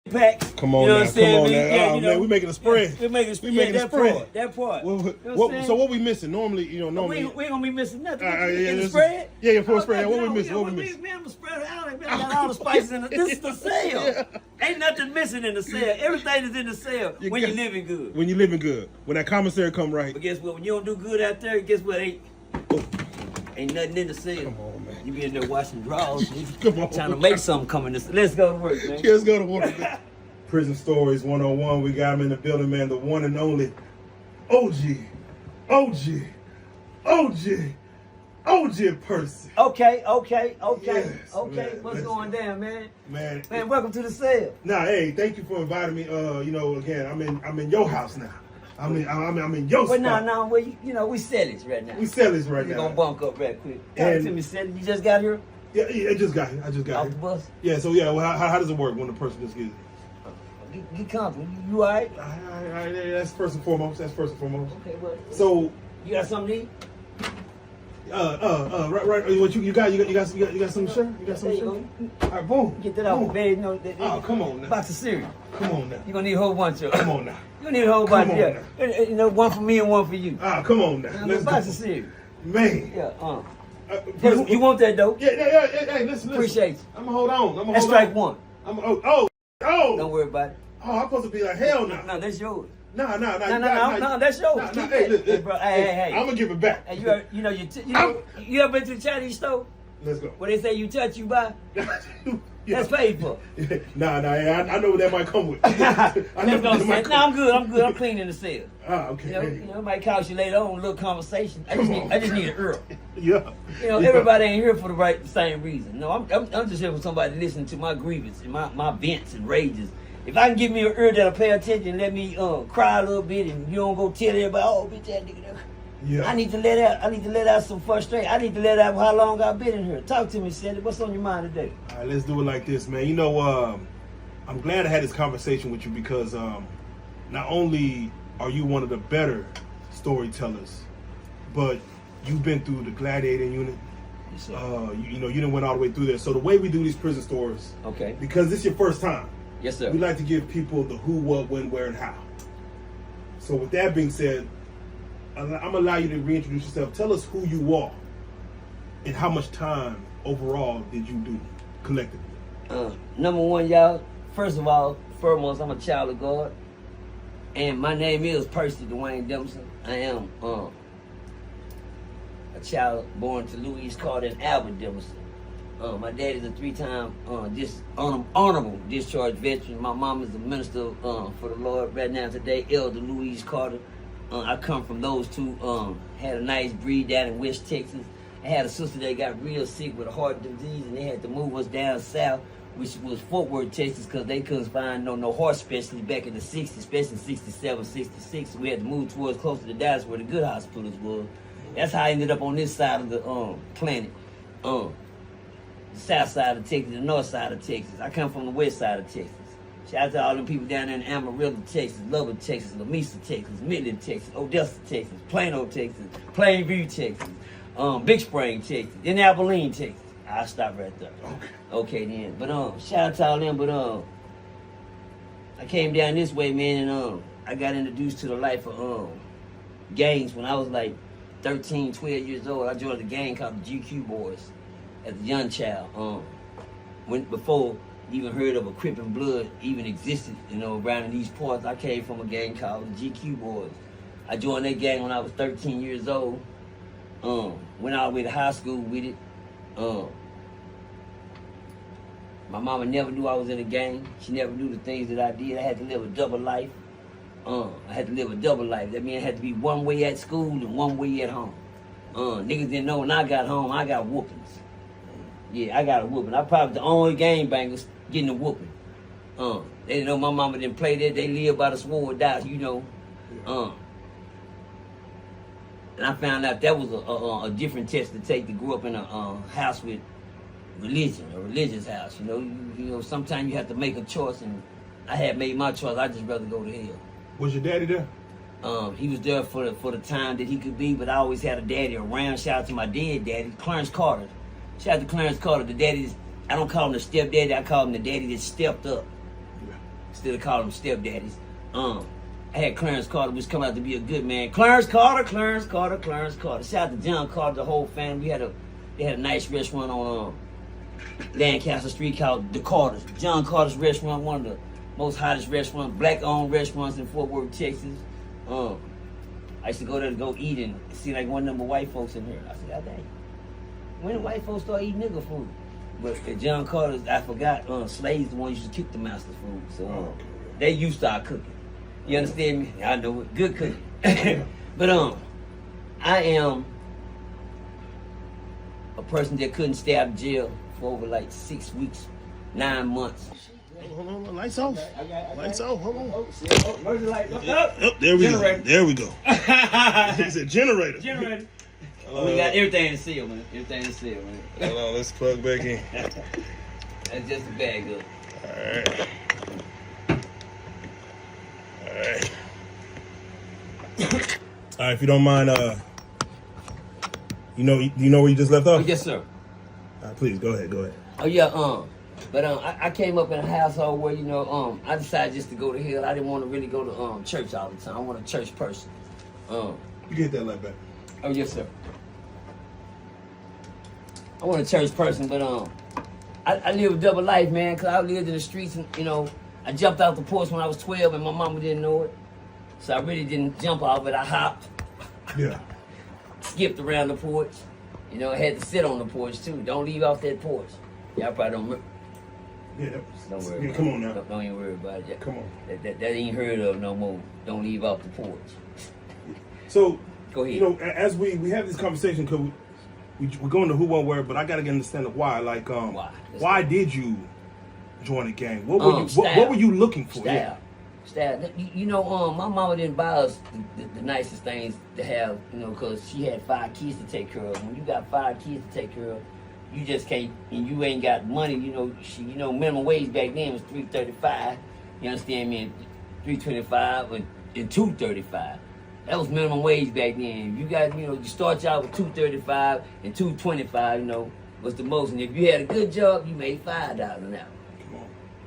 pack. Come on, you know now. what I'm saying? Come on, now. Yeah, oh, man, we making a spread. Yeah, we making a spread. That part. So what we missing? Normally, we ain't gonna be missing nothing. In the spread? Yeah, full spread. What we missing? What we missing? Man, I'm a spread out. Man, I got all the spices in it. This is the sale. Yeah. Ain't nothing missing in the sale. Everything is in the sale when you're living good. When you're living good. When that commissary come right. But guess what? When you don't do good out there, guess what? Ain't nothing in the sale. Come on, man. You be in there washing drawers. Come on. Trying to make something come in this. Let's go to work, man. Let's go to work. Prison Stories 101. We got him in the building, man. The one and only OG Percy. Okay. Yes, man. What's going down, man? Man, Welcome to the cell. Nah, hey, thank you for inviting me. Again, I'm in your house now. I'm in your spot. But now, we sell this right now. We sell this right We're now. gonna bunk up right quick. Talk to me, sell it. You just got here? Yeah, I just got here. Off the bus? Yeah, so yeah, well, how does it work when the person just gets it? Get comfortable. You all right? That's first and foremost. Okay, well. So you got something to eat? Right. What you got? You got some shirt? You got some shirt? All right, boom. Get that off the bed. Oh, come on now. Box of cereal. Come on now. You're gonna need a whole bunch of. Come on now. You need a whole bunch. Yeah. One for me and one for you. Ah, come on now. Let's box of cereal. Man. Yeah. You want that though? Yeah. Hey, listen. Appreciate you. I'm gonna hold on. That's strike one. Oh. Don't worry about it. Oh, I'm supposed to be like hell now. No, that's yours. No, that's yours. Hey, bro. Hey. I'm gonna give it back. Hey, you ever been to the Chinese store? Let's go. Where they say you touch, you buy? That's paid for. Nah, I know what that might come with. I'm good. I'm cleaning the cell. Ah, okay. It might cost you later on a little conversation. I just need an Earl. Yeah. Everybody ain't here for the same reason. No, I'm just here for somebody to listen to my grievance and my vents and rages. If I can give me an ear that'll pay attention and let me cry a little bit and you don't go tell everybody, oh, bitch, that nigga. Yeah. I need to let out some frustration. I need to let out how long I've been in here. Talk to me, Sandy. What's on your mind today? All right, let's do it like this, man. I'm glad I had this conversation with you because not only are you one of the better storytellers, but you've been through the gladiator unit. Yes, sir. You done went all the way through there. So the way we do these prison stories, okay, because this is your first time. Yes, sir. We like to give people the who, what, when, where, and how. So with that being said, I'm going to allow you to reintroduce yourself. Tell us who you are and how much time overall did you do collectively. Number one, y'all, first of all, foremost, I'm a child of God. And my name is Percy Dwayne Dempson. I am a child born to Louise Carter and Albert Dempson. My dad is a 3-time honorable discharge veteran. My mom is a minister for the Lord right now today, Elder Louise Carter. I come from those two. Had a nice breed down in West Texas. I had a sister that got real sick with a heart disease, and they had to move us down south, which was Fort Worth, Texas, because they couldn't find no heart specialist back in the 60s, especially in 67, 66. So we had to move towards closer to Dallas where the good hospitals was. That's how I ended up on this side of the planet. The south side of Texas, the north side of Texas. I come from the west side of Texas. Shout out to all them people down there in Amarillo, Texas, Lubbock, Texas, Lamesa, Texas, Midland, Texas, Odessa, Texas, Plano, Texas, Plainview, Texas, Big Spring, Texas, in Abilene, Texas. I'll stop right there. Okay then. But shout out to all them, but I came down this way, man, and I got introduced to the life of gangs when I was like 13, 12 years old. I joined a gang called the GQ Boys as a young child. Before even heard of a Crip and Blood even existed, around in these parts. I came from a gang called the GQ Boys. I joined that gang when I was 13 years old. Went all the way to high school with it. My mama never knew I was in a gang. She never knew the things that I did. I had to live a double life. That means I had to be one way at school and one way at home. Niggas didn't know when I got home, I got whoopings. Yeah, I got a whooping. I probably the only gang bangers getting a whooping. They didn't know my mama didn't play that. They lived by the sword die, And I found out that was a different test to take to grow up in a house with religion, a religious house. Sometimes you have to make a choice, and I had made my choice. I'd just rather go to hell. Was your daddy there? He was there for the time that he could be, but I always had a daddy around. Shout out to my dead daddy, Clarence Carter. Shout out to Clarence Carter, the daddy. I don't call him the stepdaddy. I call him the daddy that stepped up. Instead of calling them stepdaddies. I had Clarence Carter, which come out to be a good man. Clarence Carter. Shout out to John Carter, the whole family. They had a nice restaurant on Lancaster Street called The Carters. John Carter's restaurant, one of the most hottest restaurants, black-owned restaurants in Fort Worth, Texas. I used to go there to go eat and see like one of them white folks in here. I said, God dang, when did white folks start eating nigger food? But at John Carter's, I forgot, slaves the ones used to cook the master's food. So they used to start cooking. You understand me? I know it. Good cooking. But I am a person that couldn't stay out of jail for over like 6 weeks, 9 months. Hold on, lights off. Lights off. Hold on. Oh, there we generator. go. There we go. He said generator. Generator. We got everything to seal, man. Everything to seal, man. Hold on, let's plug back in. That's just a bag up. Alright. Alright, if you don't mind, you know where you just left off? Yes, sir. Please, go ahead. Oh, yeah, but I came up in a household where, I decided just to go to hell. I didn't want to really go to church all the time. I want a church person. You get that light back. Oh, yes, sir. I want a church person, but I live a double life, man, because I lived in the streets and, I jumped out the porch when I was 12 and my mama didn't know it. So I really didn't jump off it. I hopped. Yeah. Skipped around the porch. I had to sit on the porch, too. Don't leave off that porch. Y'all probably don't... Yeah, don't worry about come it. on now. Don't even worry about it. Come on. That ain't heard of no more. Don't leave off the porch. So, go ahead. As we have this conversation, because we're going to who, what, where, but I got to understand why. Like, why did you join the gang? What were you looking for? Style. My mama didn't buy us the nicest things to have, because she had 5 kids to take care of. When you got 5 kids to take care of, you just can't, and you ain't got money. Minimum wage back then was $3.35. You understand me? And $3.25 and $2.35. That was minimum wage back then. You got, you start out with $2.35 and $2.25. Was the most. And if you had a good job, you made $5 an hour.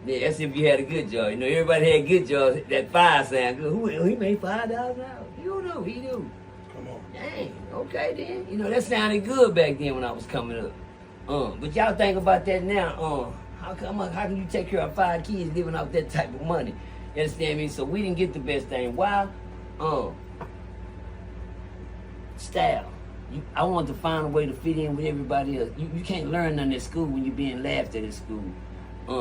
Yeah, that's if you had a good job. Everybody had good jobs. That 5 sound good. He made $5 an hour. You don't know. He do. Come on. Dang. Okay then. That sounded good back then when I was coming up. But y'all think about that now. How can you take care of 5 kids living off that type of money? You understand me? So we didn't get the best thing. Why? Style. I wanted to find a way to fit in with everybody else. You can't learn nothing at school when you're being laughed at school.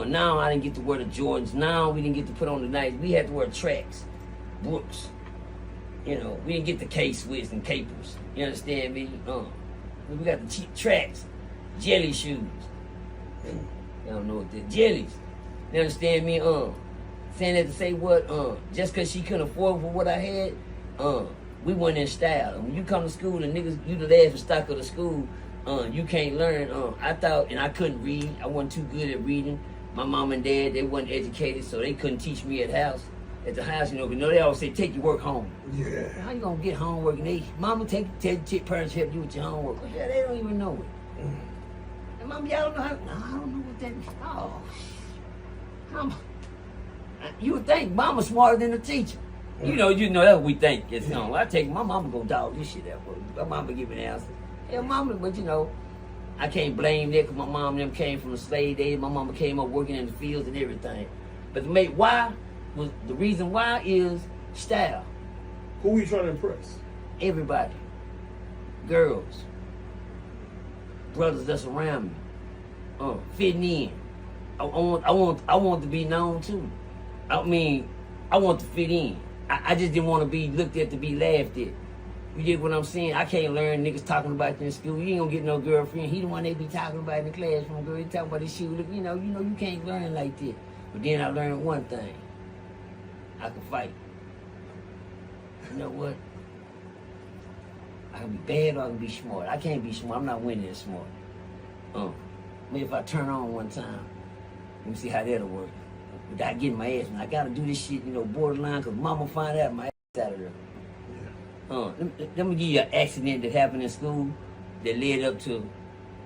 Now I didn't get to wear the Jordans. Now we didn't get to put on the nights. We had to wear tracks, Brooks. We didn't get the K-Swiss and capers. You understand me? We got the cheap tracks, jelly shoes. You don't know what the jellies. You understand me? Saying that to say what? Just because she couldn't afford for what I had, we went in style. And when you come to school and niggas, you the last stock of the school, you can't learn. I thought, and I couldn't read. I wasn't too good at reading. My mom and dad, they wasn't educated, so they couldn't teach me at the house, but they always say, take your work home. Yeah. How you gonna get homework? And mama, tell parents help you with your homework. Well, yeah, they don't even know it. And mama, y'all don't know how, no, I don't know what that is. Oh, mama. You would think mama's smarter than the teacher. You know, that's what we think. I take my mama go dog this shit out. My mama give me an answer. Yeah, mama, but I can't blame that because my mom and them came from the slave days. My mama came up working in the fields and everything. But the reason why is style. Who are you trying to impress? Everybody. Girls. Brothers that's around me. Fitting in. I want to be known too. I want to fit in. I just didn't want to be looked at to be laughed at. You get what I'm saying? I can't learn niggas talking about you in school. You ain't gonna get no girlfriend. He the one they be talking about in the classroom. Girl, he talking about his shoe. You can't learn like that. But then I learned one thing. I can fight. You know what? I can be bad or I can be smart. I can't be smart. I'm not winning as smart. Maybe if I turn on one time, let me see how that'll work. Without getting my ass, I gotta do this shit, borderline, because mama find out my ass out of there. Let me give you an accident that happened in school that led up to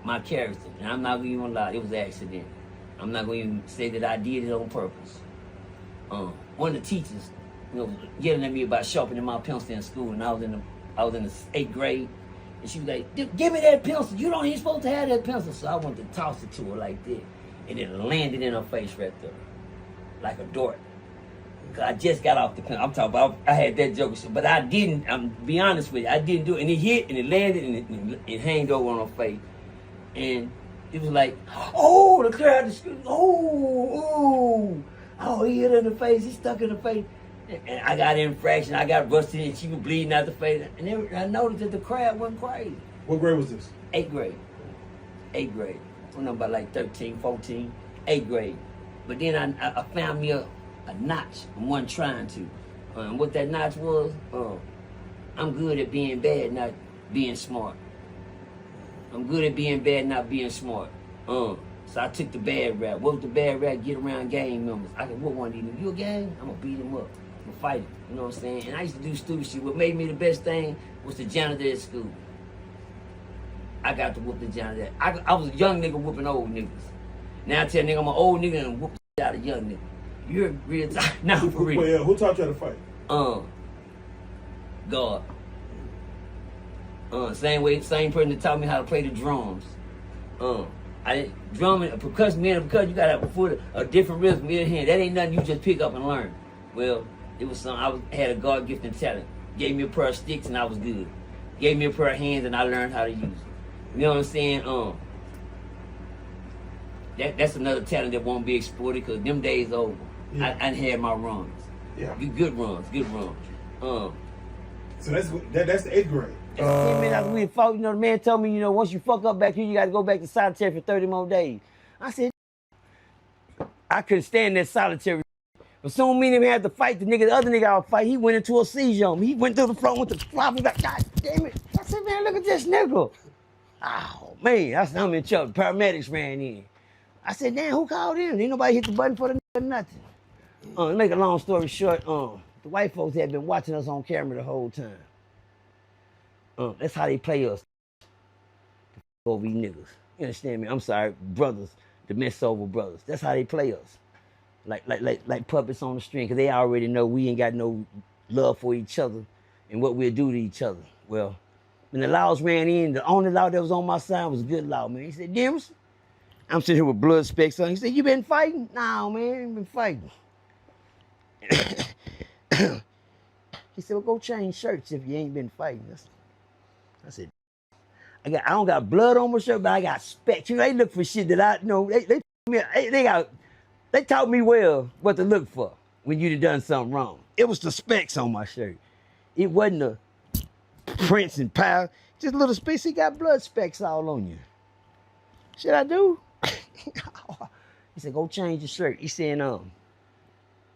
my character. And I'm not even gonna lie, it was an accident. I'm not gonna even say that I did it on purpose. one of the teachers, yelling at me about sharpening my pencil in school, and I was in the 8th grade, and she was like, "Give me that pencil. You don't even supposed to have that pencil." So I went to toss it to her like this, and it landed in her face right there, like a dart. I just got off the pen. I'm talking about, I had that joke, but I didn't. I'm be honest with you, I didn't do it. And it hit, and it landed, and it hanged over on her face. And it was like, oh, the crowd, oh, he hit her in the face. He stuck in the face. And I got an infraction. I got rusted, and she was bleeding out the face. And then I noticed that the crowd went crazy. What grade was this? 8th grade. 8th grade. I don't know, about like 13, 14, 8th grade. But then I found me a notch. I wasn't trying to. And what that notch was, I'm good at being bad, not being smart. I'm good at being bad, not being smart. So I took the bad rap. What was the bad rap? Get around gang members. I could whoop one of these. You a gang? I'm going to beat him up. I'm going to fight him. You know what I'm saying? And I used to do stupid shit. What made me the best thing was the janitor at school. I got to whoop the janitor. I was a young nigga whooping old niggas. Now I tell nigga I'm an old nigga and whoop the shit out of young nigga. You're real time. Now for real. Yeah, who taught you how to fight? God. Same person that taught me how to play the drums. Drumming, percussion, you gotta have a foot, a different rhythm in your hand. That ain't nothing you just pick up and learn. Well, it was something, had a God gifted talent. Gave me a pair of sticks and I was good. Gave me a pair of hands and I learned how to use it. You know what I'm saying? That's another talent that won't be exploited because them days are over. Yeah. I had my runs. Yeah. Good runs. So that's the 8th grade. 10 minutes after we fought, the man told me, once you fuck up back here, you got to go back to solitary for 30 more days. I said, I couldn't stand that solitary. But soon me and him had to fight. The other nigga I would fight, he went into a seizure on me. He went through the front, went to the flop, and got, God damn it. I said, man, look at this nigga. Oh, man, that's I'm in trouble. Paramedics ran in. I said, damn, who called in? Ain't nobody hit the button for the nigga, nothing. To make a long story short, the white folks had been watching us on camera the whole time. That's how they play us. Over these niggas. You understand me? I'm sorry, brothers, the Minsover brothers. That's how they play us. Like puppets on the string, because they already know we ain't got no love for each other and what we'll do to each other. Well, when the laws ran in, the only law that was on my side was a good law, man. He said, Dims, I'm sitting here with blood specks on. He said, you been fighting? No, man, I ain't been fighting. He said, well, go change shirts if you ain't been fighting. I said, I don't got blood on my shirt, but I got specks. They look for shit that they taught me well what to look for when you done something wrong. It was the specks on my shirt. It wasn't the prints and powder. Just little specks. He got blood specks all on you. Should I do? He said, go change your shirt. He said,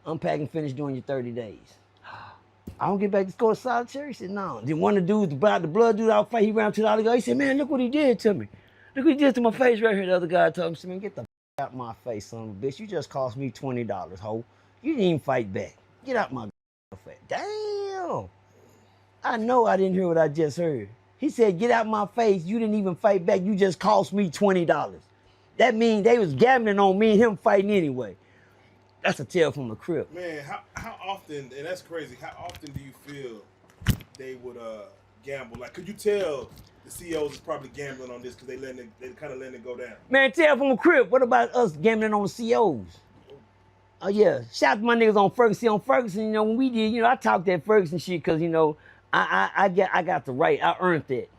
unpack and finish doing your 30 days. I don't get back to go to solitary. He said, no. Then one of the dudes, the blood dude out fight, he ran to the other guy. He said, man, look what he did to me. Look what he did to my face right here. The other guy told him, man, get the out my face, son of a bitch. You just cost me $20, ho. You didn't even fight back. Get out my face. Damn. I know I didn't hear what I just heard. He said, get out my face. You didn't even fight back. You just cost me $20. That means they was gambling on me and him fighting anyway. That's a tale from the crib. Man, how often, and that's crazy, how often do you feel they would gamble? Like, could you tell the CEOs is probably gambling on this because they kind of letting it go down? Man, tell from the crib. What about us gambling on the CEOs? Oh, yeah. Shout out to my niggas on Ferguson. On Ferguson, when we did, I talked that Ferguson shit because, I got the right. I earned that.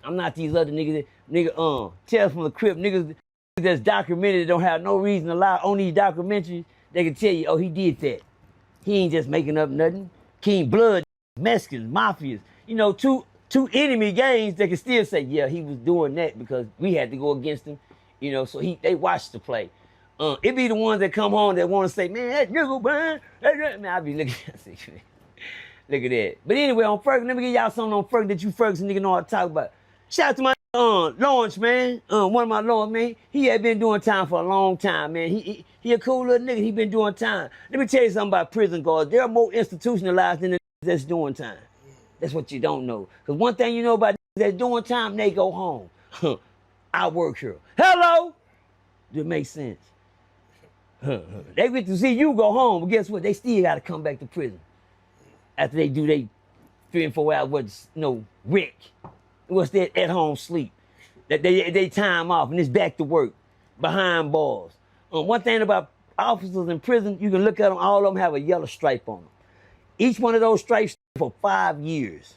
I'm not these other niggas tell from the crib. Niggas that's documented don't have no reason to lie on these documentaries. They can tell you, oh, he did that. He ain't just making up nothing. King Blood, Mexicans, Mafias. Two enemy gangs that can still say, yeah, he was doing that because we had to go against him. So they watched the play. It be the ones that come home that want to say, man, that nigga, man. Man, I be looking at that. Look at that. But anyway, on Ferguson, let me give y'all something on Ferguson that you Ferguson nigga know how to talk about. Shout out to my Lawrence, man. One of my Lawrence, man. He had been doing time for a long time, man. He a cool little nigga. He been doing time. Let me tell you something about prison guards. They're more institutionalized than the that's doing time. That's what you don't know. Because one thing you know about that's doing time, they go home. I work here. Hello? Does it make sense? They get to see you go home, but guess what? They still got to come back to prison after they do they 3 and 4 hours with rec. What's that at home sleep? That they time off and it's back to work behind bars. One thing about officers in prison, you can look at them, all of them have a yellow stripe on them. Each one of those stripes for 5 years.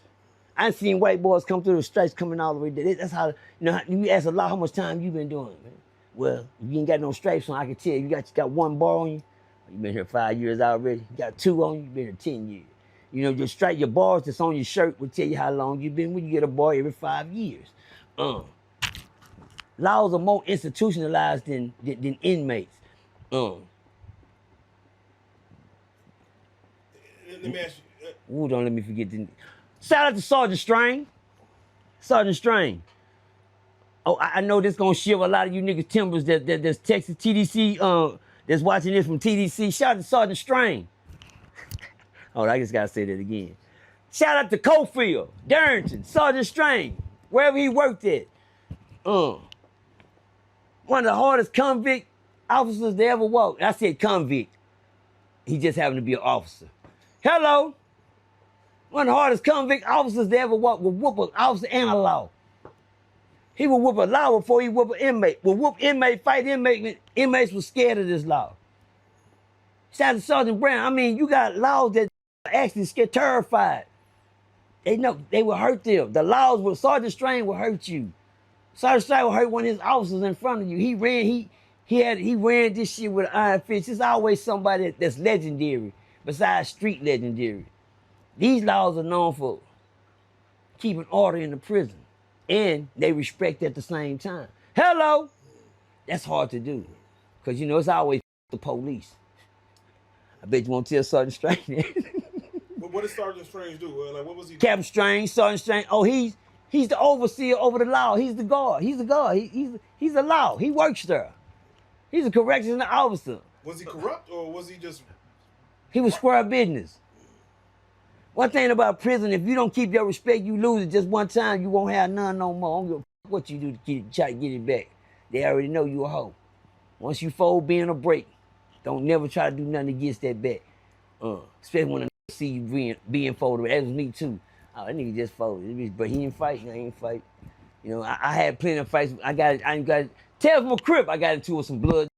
I've seen white boys come through the stripes coming all the way there. That's how, you ask a lot how much time you been doing, man. Well, if you ain't got no stripes on, I can tell you got 1 bar on you. You been here 5 years already. You got 2 on you, you been here 10 years. Your stripe, your bars that's on your shirt will tell you how long you've been when you get a bar every 5 years. Laws are more institutionalized than inmates. Let me ask you. Don't let me forget the. Shout out to Sergeant Strain. Sergeant Strain. Oh, I know this gonna shiver a lot of you niggas timbers that's Texas TDC, that's watching this from TDC. Shout out to Sergeant Strain. Oh, I just gotta say that again. Shout out to Cofield, Darrington, Sergeant Strain, wherever he worked at. One of the hardest convict officers they ever walked. I said convict. He just happened to be an officer. Hello. One of the hardest convict officers they ever walked would whoop an officer and a law. He would whoop a law before he whoop an inmate. Would whoop inmate, fight inmate. Inmates were scared of this law. Shout out to Sergeant Brown. I mean, you got laws that actually scared, terrified. They know they will hurt them. The laws with Sergeant Strain will hurt you. Sergeant Strain will hurt one of his officers in front of you. He ran this shit with an iron fist. There's always somebody that's legendary besides street legendary. These laws are known for keeping order in the prison. And they respect at the same time. Hello! That's hard to do. Because, it's always the police. I bet you won't tell Sergeant Strange. What did Sergeant Strange do? What was he doing? Captain Strange, Sergeant Strange. Oh, he's the overseer over the law. He's the guard. He's the guard. He's the law. He works there. He's a corrections officer. Was he corrupt or was he just... He was square business. One thing about prison, if you don't keep your respect, you lose it just one time, you won't have none no more. I don't give a fuck what you do to try to get it back. They already know you a hoe. Once you fold, being a break, don't never try to do nothing against that back. Especially when a see you being folded. That was me too. Oh, that nigga just folded. But he didn't fight. No, he didn't fight. I had plenty of fights. I got tell from a crib I got into with some blood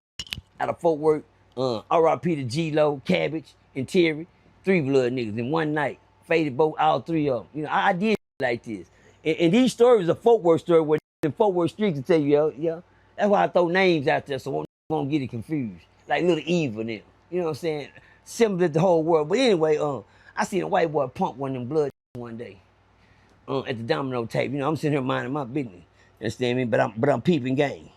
out of Fort Worth. R.I.P. to G-Lo, Cabbage, and Terry. 3 blood niggas in one night. Faded both, all 3 of them. I did like this. And these stories are Fort Worth story where in Fort Worth streets to tell you, yeah. That's why I throw names out there so one won't get it confused. Like Little Eve and them. You know what I'm saying? Similar to the whole world. But anyway, I seen a white boy pump one of them blood one day. At the domino tape. I'm sitting here minding my business. Understand me? But I'm peeping game.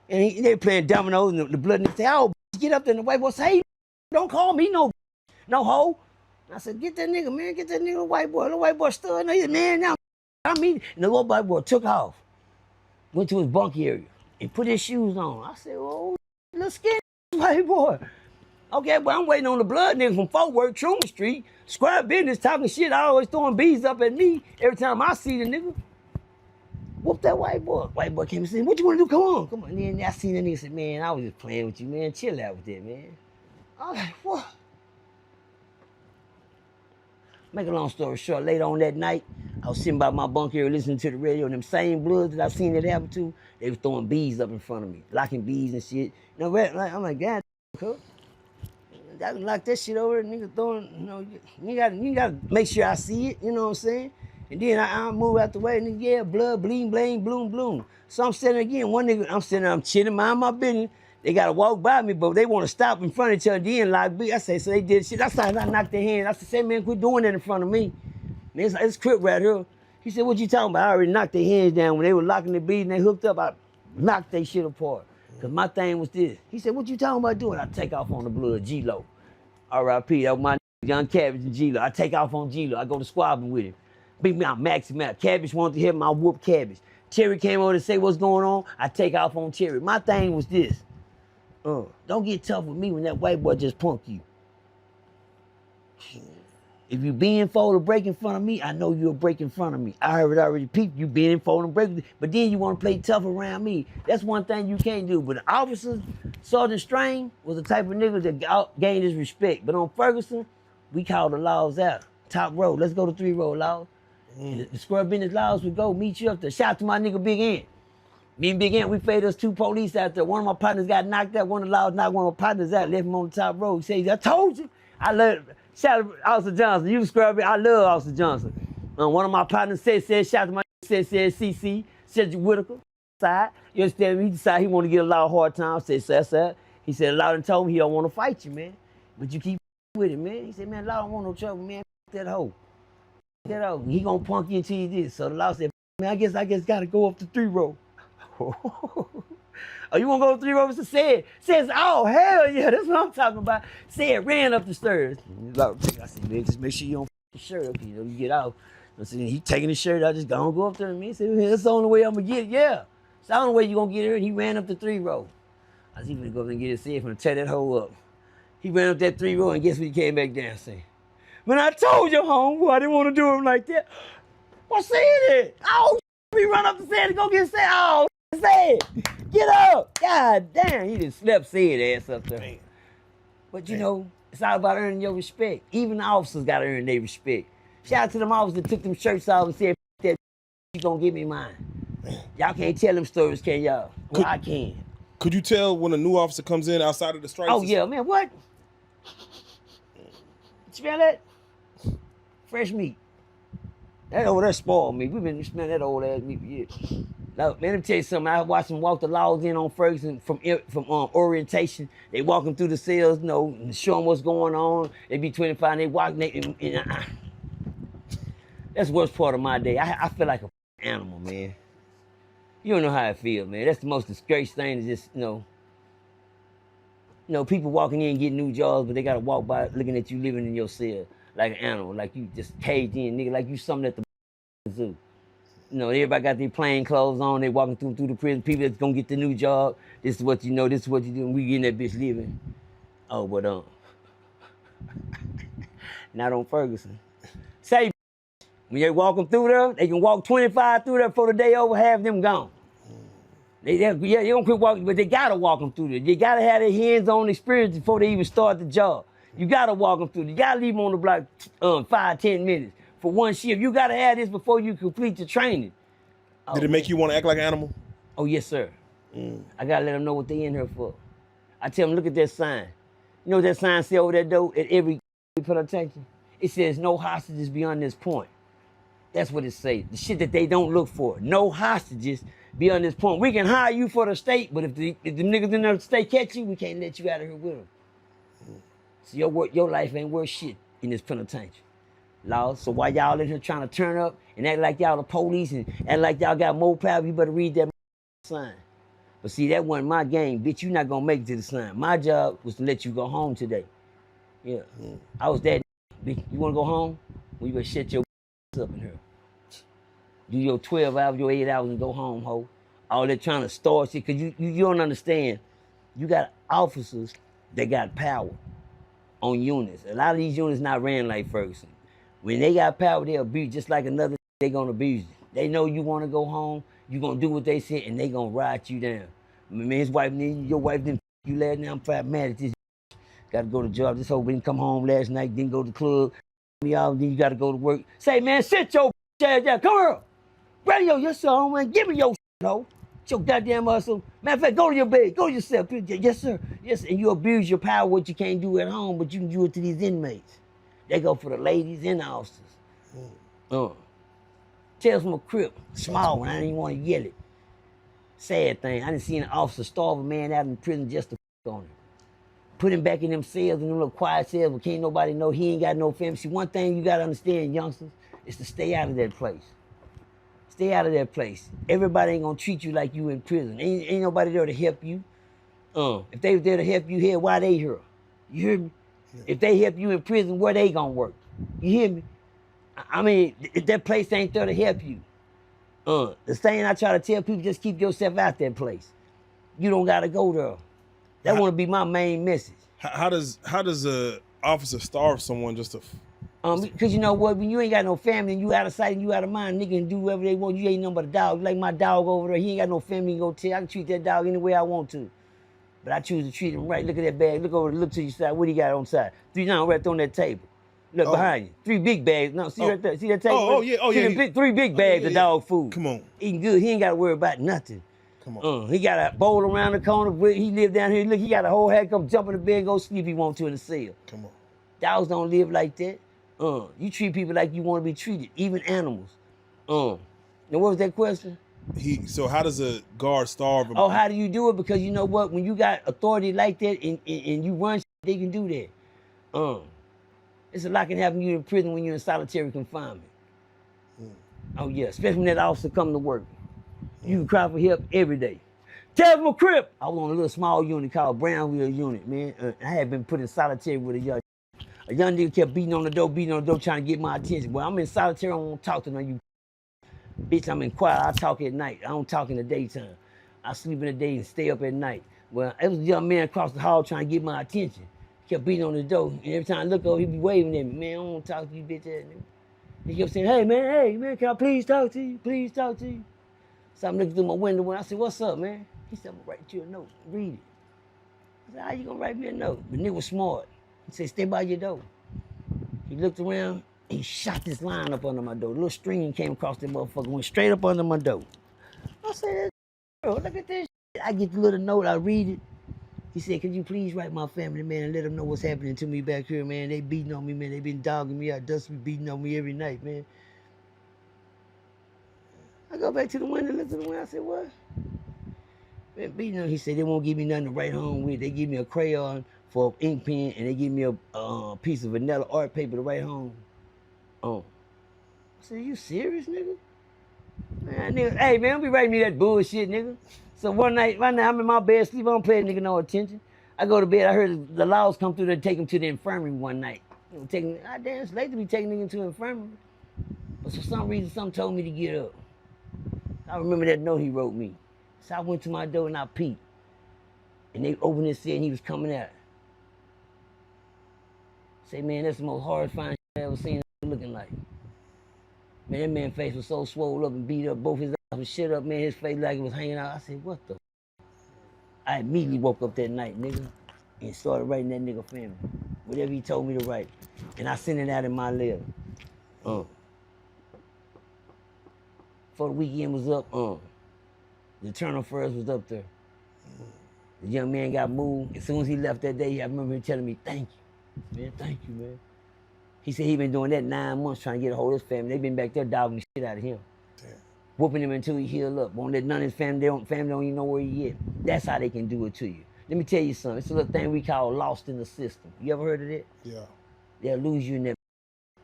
And they playing dominoes and the blood nigga say, oh, get up there. And the white boy say, hey, don't call me no hoe. I said, get that nigga, man. Get that nigga, the white boy. The white boy stood in there, man. Now, and the little white boy took off. Went to his bunk area and put his shoes on. I said, oh, little skinny white boy. Okay, but I'm waiting on the blood nigga from Fort Worth, Truman Street. Square business, talking shit, always throwing bees up at me every time I see the nigga. Whoop that white boy. White boy came and said, what you want to do? Come on. And then I seen the nigga said, man, I was just playing with you, man. Chill out with that, man. I was like, what? Make a long story short, later on that night, I was sitting by my bunk area listening to the radio, and them same bloods that I seen that happen to, they was throwing bees up in front of me, locking bees and shit. I'm like, God, cook. I can lock that shit over, nigga throwing, you gotta make sure I see it, you know what I'm saying? And then I move out the way, and then, yeah, blood, bleeding, blame, bloom. So I'm sitting again, one nigga, I'm sitting there, I'm chilling, mind my business. They gotta walk by me, but they wanna stop in front of each other, then like me. I say, so they did shit. That's how I knocked their hands. I said, say, man, quit doing that in front of me. Man, it's crip right here. He said, what you talking about? I already knocked their hands down. When they were locking the beads and they hooked up, I knocked their shit apart. Cause my thing was this. He said, what you talking about doing? I take off on the blood, G-Lo. R.I.P. That was my Young Cabbage and G-Lo. I take off on G-Lo. I go to squabbling with him. Beat me out, max him out. Cabbage wanted to hit him, I whoop Cabbage. Terry came over to say what's going on. I take off on Terry. My thing was this. Don't get tough with me when that white boy just punked you. If you bend forward to break in front of me, I know you'll break in front of me. I heard it already, people, you bending forward and break, but then you want to play tough around me. That's one thing you can't do. But the officer, Sergeant Strain, was the type of nigga that gained his respect. But on Ferguson, we called the laws out. Top road, let's go to 3 road laws. The scrub business laws would go meet you up there. Shout out to my nigga Big Ant. Me and Big Ant, we fed us 2 police out there. One of my partners got knocked out. One of the laws knocked one of my partners out, left him on the top road. He said, I told you. I love shout out to Officer Johnson. You scrub it. I love Officer Johnson. One of my partners said, shout out to my said CC, Cedric Whitaker, side. You understand me? He decided he want to get a lot of hard time. I said, sir. He said, Loudon told me he don't want to fight you, man. But you keep with it, man. He said, man, Loudon don't want no trouble, man. That hoe. That hoe. He gonna punk you until you did. So the law said, man, I guess gotta go up to 3 road. Oh, you want to go to 3 rows? Said, oh, hell yeah, that's what I'm talking about. Said, ran up the stairs. I said, man, just make sure you don't the shirt up, you get out. I said, he taking his shirt out, just go up there to me. He said, that's the only way I'm going to get it. Yeah, it's the only way you going to get it. And he ran up the 3 row. I was even going to get his head from tear that hole up. He ran up that 3 row, and guess what he came back down saying? When I told you, homeboy, I didn't want to do him like that. What said it? Oh, we run up the stairs to go get said. Oh, said, get up. God damn, he just slept said ass up there. Man. But you know, it's all about earning your respect. Even the officers got to earn their respect. Shout out to them officers that took them shirts off and said, that you gonna give me mine. Y'all can't tell them stories, can y'all? Well, I can. Could you tell when a new officer comes in outside of the stripes? Oh yeah, man, what? You smell that? Fresh meat. That over there spoiled me. We've been smelling that old ass meat for years. Now, man, let me tell you something. I watched them walk the laws in on Ferguson from orientation. They walk them through the cells, you know, and show them what's going on. They be 25 and they walk. That's the worst part of my day. I feel like an animal, man. You don't know how I feel, man. That's the most disgraceful thing. Is just, you know, people walking in getting new jobs, but they gotta walk by looking at you living in your cell like an animal, like you just caged in, nigga, like you something at the zoo. You know, everybody got their plain clothes on. They walking through the prison. People that's gonna get the new job. This is what you know. This is what you do. And we getting that bitch living. Oh, but not on Ferguson. Say, when they walk them through there, they can walk 25 through there before the day over. Half them gone. They don't quit walking, but they gotta walk them through there. You gotta have their hands-on experience before they even start the job. You gotta walk them through. You gotta leave them on the block 5-10 minutes. For one shift, you gotta have this before you complete the training. Did it make you want to act like an animal? Oh yes, sir. I gotta let them know what they in here for. I tell them, look at that sign. You know what that sign say over that door at every penitentiary? It says no hostages beyond this point. That's what it says. The shit that they don't look for. No hostages beyond this point. We can hire you for the state, but if the niggas in the state catch you, we can't let you out of here with them. So your life ain't worth shit in this penitentiary. Laws. So while y'all in here trying to turn up and act like y'all the police and act like y'all got more power, you better read that sign. But see, that wasn't my game, bitch. You not gonna make it to the sign. My job was to let you go home today. Yeah. I was that bitch. You wanna go home? Well, you better shut your up in here. Do your 12 hours, your 8 hours and go home, ho. All that trying to start shit, cause you don't understand. You got officers that got power on units. A lot of these units not ran like Ferguson. When they got power, they'll abuse just like another. They gonna abuse you. They know you want to go home. You gonna do what they say, and they gonna ride you down. Man, his wife, your wife didn't you last night. I'm probably mad at this. Got to go to job. This hoe didn't come home last night. Didn't go to the club. Then you got to go to work. Say, man, sit your ass down. Come here. Radio, yes sir. Man, give me your hoe. Your goddamn muscle. Matter of fact, go to your bed. Go to yourself. Yes sir. Yes, and you abuse your power, what you can't do at home, but you can do it to these inmates. They go for the ladies and the officers. Tales from a crib, small one, I didn't even want to yell it. Sad thing, I didn't see an officer starve a man out in prison just to on him. Put him back in them cells, in them little quiet cells where can't nobody know he ain't got no family. See, one thing you got to understand, youngsters, is to stay out of that place. Stay out of that place. Everybody ain't gonna treat you like you in prison. Ain't nobody there to help you. If they was there to help you here, why they here? You hear me? If they help you in prison, where they gonna work? You hear me? I mean, if that place ain't there to help you. The thing I try to tell people, just keep yourself out that place. You don't gotta go there. That wanna be my main message. How does a officer starve someone just to? Because you know what? When you ain't got no family and you out of sight and you out of mind, nigga can do whatever they want. You ain't nothing but a dog. Like my dog over there, he ain't got no family to go tell. I can treat that dog any way I want to. But I choose to treat him right. Look at that bag. Look over. Look to your side. What he got on side? 3 down right there on that table. Look behind you. 3 big bags. No, see right there. See that table? Oh yeah. See Yeah. 3 big bags of dog food. Come on. Eating good. He ain't got to worry about nothing. Come on. He got a bowl around the corner. He live down here. Look, he got a whole head. Come jump in the bed and go sleep if he want to in the cell. Come on. Dogs don't live like that. You treat people like you want to be treated, even animals. Now what was that question? So how does a guard starve? Oh, how do you do it? Because you know what? When you got authority like that and you run, they can do that. It's a lot can happen to you in prison when you're in solitary confinement. Oh yeah, especially when that officer come to work. You can cry for help every day. Tell them a crip. I was on a little small unit called Brownville unit, man. I had been put in solitary with a young nigga kept beating on the door, trying to get my attention. Well, I'm in solitary, I don't want to talk to none of you. Bitch, I'm in quiet, I talk at night. I don't talk in the daytime. I sleep in the day and stay up at night. Well, it was a young man across the hall trying to get my attention. Kept beating on the door, and every time I look over, he be waving at me. Man, I don't want to talk to you, bitch ass nigga. He kept saying, hey man, can I please talk to you? Please talk to you. So I'm looking through my window and I said, what's up, man? He said, I'm gonna write you a note, read it. I said, how you gonna write me a note? The nigga was smart. He said, stay by your door. He looked around, he shot this line up under my door. A little string came across that motherfucker, went straight up under my door. I said, bro, look at this shit. I get the little note, I read it. He said, could you please write my family, man, and let them know what's happening to me back here, man. They beating on me, man. They been dogging me out. Dust be beating on me every night, man. I go back to the window, look to the window, I said, what? Man, beating on, he said, they won't give me nothing to write home with. They give me a crayon for an ink pen, and they give me a piece of vanilla art paper to write home. I said, you serious, nigga? Man, nigga, hey, man, don't be writing me that bullshit, nigga. So one night I'm in my bed, sleep, I don't pay a nigga no attention. I go to bed, I heard the laws come through there, take him to the infirmary one night. You know, damn, it's late to be taking nigga to the infirmary. But for some reason, something told me to get up. I remember that note he wrote me. So I went to my door and I peeped. And they opened his cell and he was coming out. Say, man, that's the most horrifying shit I ever seen looking like. Man, that man's face was so swollen up and beat up, both his eyes was shut up, man, his face like it was hanging out. I said, what the? I immediately woke up that night, nigga, and started writing that nigga family. Whatever he told me to write. And I sent it out in my letter. Before the weekend was up, the Eternal First was up there. The young man got moved. As soon as he left that day, I remember him telling me, thank you. Man, thank you, man. He said he been doing that 9 months trying to get a hold of his family. They been back there dogging the shit out of him. Damn. Whooping him until he healed up. Won't let none of his family don't even know where he is. That's how they can do it to you. Let me tell you something. It's a little thing we call lost in the system. You ever heard of that? Yeah. They'll lose you in that.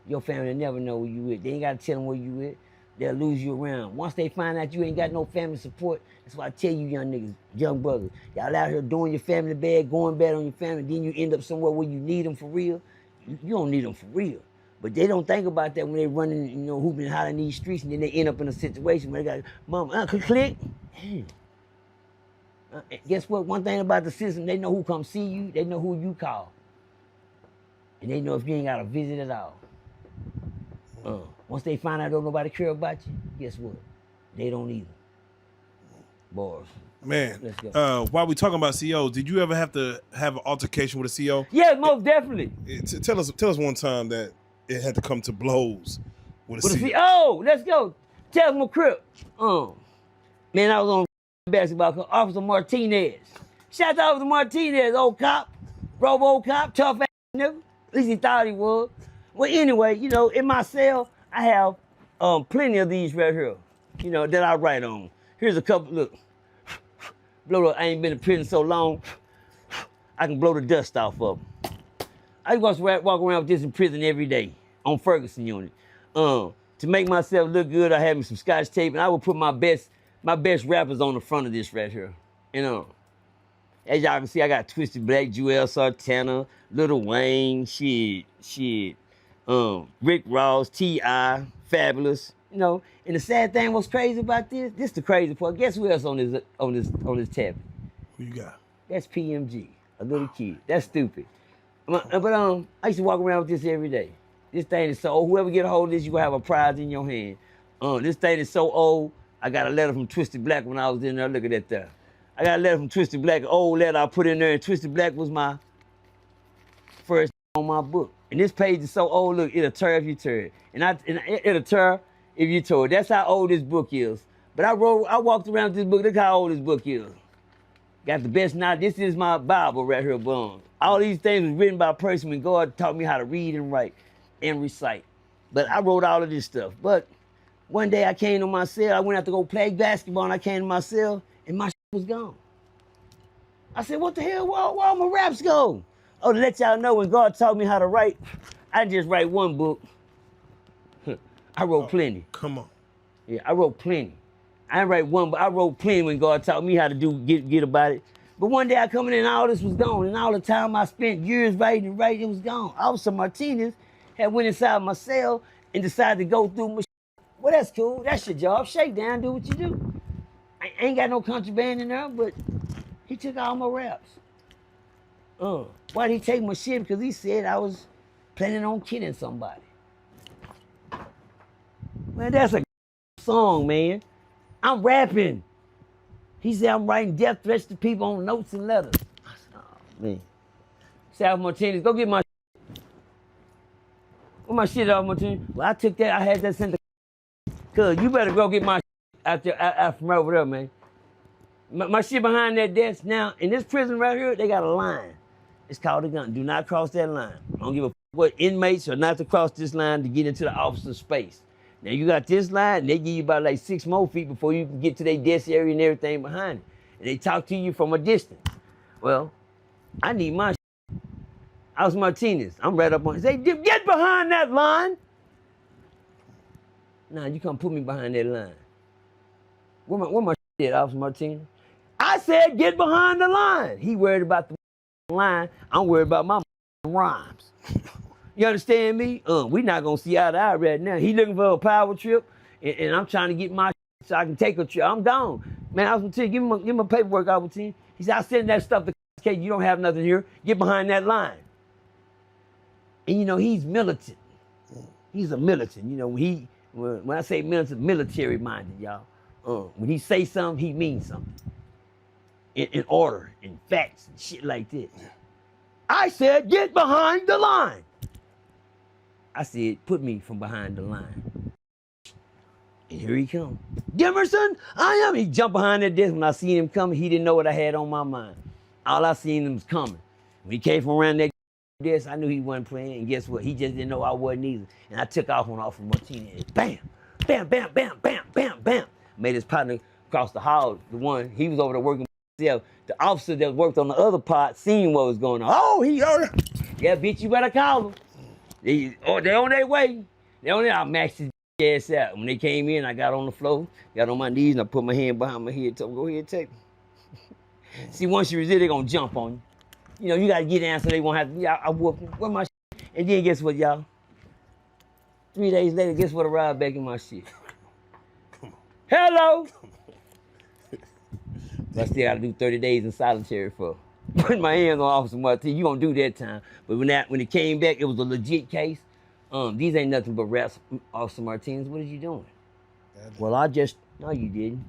Your family will never know where you at. They ain't got to tell them where you at. They'll lose you around. Once they find out you ain't got no family support, that's why I tell you young niggas, young brothers, y'all out here doing your family bad, going bad on your family, then you end up somewhere where you need them for real. You don't need them for real. But they don't think about that when they running, you know, hooping and hollering these streets, and then they end up in a situation where they got, mom, uncle, click. Guess what? One thing about the system, they know who come see you, they know who you call. And they know if you ain't got a visit at all. Once they find out don't nobody care about you, guess what? They don't either. Boys. Man, let's go. While we talking about COs, did you ever have to have an altercation with a CO? Yeah, most definitely. Tell us one time that it had to come to blows with a CO. Oh, let's go. Tell them a crip. Man, I was on basketball called Officer Martinez. Shout out to Officer Martinez, old cop, robo cop, tough ass nigga. At least he thought he was. Well, anyway, you know, in my cell, I have plenty of these right here, you know, that I write on. Here's a couple, look. Blow the, I ain't been in prison so long, I can blow the dust off of them. I walk around with this in prison every day on Ferguson unit. To make myself look good, I had me some Scotch tape, and I would put my best rappers on the front of this right here. You know, as y'all can see, I got Twisted Black, Joel Santana, Lil Wayne, Rick Ross, T.I., Fabulous. You know, and the sad thing, what's crazy about this the crazy part. Guess who else on this tab? Who you got? That's PMG, a little kid. That's stupid. But I used to walk around with this every day. This thing is so old. Whoever get a hold of this, you gonna have a prize in your hand. This thing is so old. I got a letter from Twisted Black when I was in there. Look at that there. I got a letter from Twisted Black, an old letter I put in there, and Twisted Black was my first on my book. And this page is so old, look, it'll tear if you tear it. And it'll tear if you tore it. That's how old this book is. But I walked around with this book. Look how old this book is. Got the best knowledge. This is my Bible right here, boom. All these things was written by Percy when God taught me how to read and write and recite. But I wrote all of this stuff. But one day I came to my cell. I went out to go play basketball, and I came to my cell, and my was gone. I said, what the hell? Where all my raps go? Oh, to let y'all know, when God taught me how to write, I didn't just write one book. I wrote plenty. Come on. Yeah, I wrote plenty. I didn't write one, but I wrote plenty when God taught me how to get about it. But one day I come in and all this was gone. And all the time I spent years writing, it was gone. Officer Martinez had went inside my cell and decided to go through my Well, that's cool. That's your job. Shake down, do what you do. I ain't got no contraband in there, but he took all my raps. Why'd he take my shit? Because he said I was planning on killing somebody. Man, that's a song, man. I'm rapping. He said I'm writing death threats to people on notes and letters. I said, oh, man. Sal Martinez, go get my shit. Where my shit off, Martinez? Well, I took that. I had that sent to cuz you better go get my shit out there, out from over there, man. My shit behind that desk. Now, in this prison right here, they got a line. It's called a gun. Do not cross that line. I don't give a f what inmates are not to cross this line to get into the officer's space. Now, you got this line, and they give you about like 6 more feet before you can get to their desk area and everything behind it. And they talk to you from a distance. Well, I need my shit. I was Martinez. I'm right up on it. Say, get behind that line. Nah, you can't put me behind that line. Where my shit at, Officer Martinez? I said, get behind the line. He worried about the line. I'm worried about my rhymes. You understand me? We not gonna see eye to eye right now. He looking for a power trip, and I'm trying to get my so I can take a trip. I'm gone. Man, I was gonna tell you, give me paperwork, I was telling. He said, I'll send that stuff to K. You don't have nothing here. Get behind that line. And you know, he's militant. He's a militant. You know, when I say militant, military minded, y'all. When he say something, he means something. In order, in facts, and shit like this. I said, get behind the line. I said, put me from behind the line. And here he comes. Demerson, I am. He jumped behind that desk. When I seen him coming, he didn't know what I had on my mind. All I seen him was coming. When he came from around that desk, I knew he wasn't playing. And guess what? He just didn't know I wasn't either. And I took off on Officer Martinez. Bam, bam, bam, bam, bam, bam, bam. Made his partner across the hall. The one, he was over there working with himself. The officer that worked on the other part seen what was going on. Oh, he heard it. Yeah, bitch, you better call him. They on their way. They on there. I maxed his ass out. When they came in, I got on the floor, got on my knees, and I put my hand behind my head. Told them, go ahead, take me. See, once you resist, they're going to jump on you. You know, you got to get down so they won't have to. I whoop them. Where my shit? And then guess what, y'all? 3 days later, guess what arrived back in my shit? Come on. Hello. I still got to do 30 days in solitary for putting my hands on Officer Martinez. You gonna do that time. But when it came back, it was a legit case. These ain't nothing but raps, Officer Martinez. What are you doing? Well, I just, no, you didn't.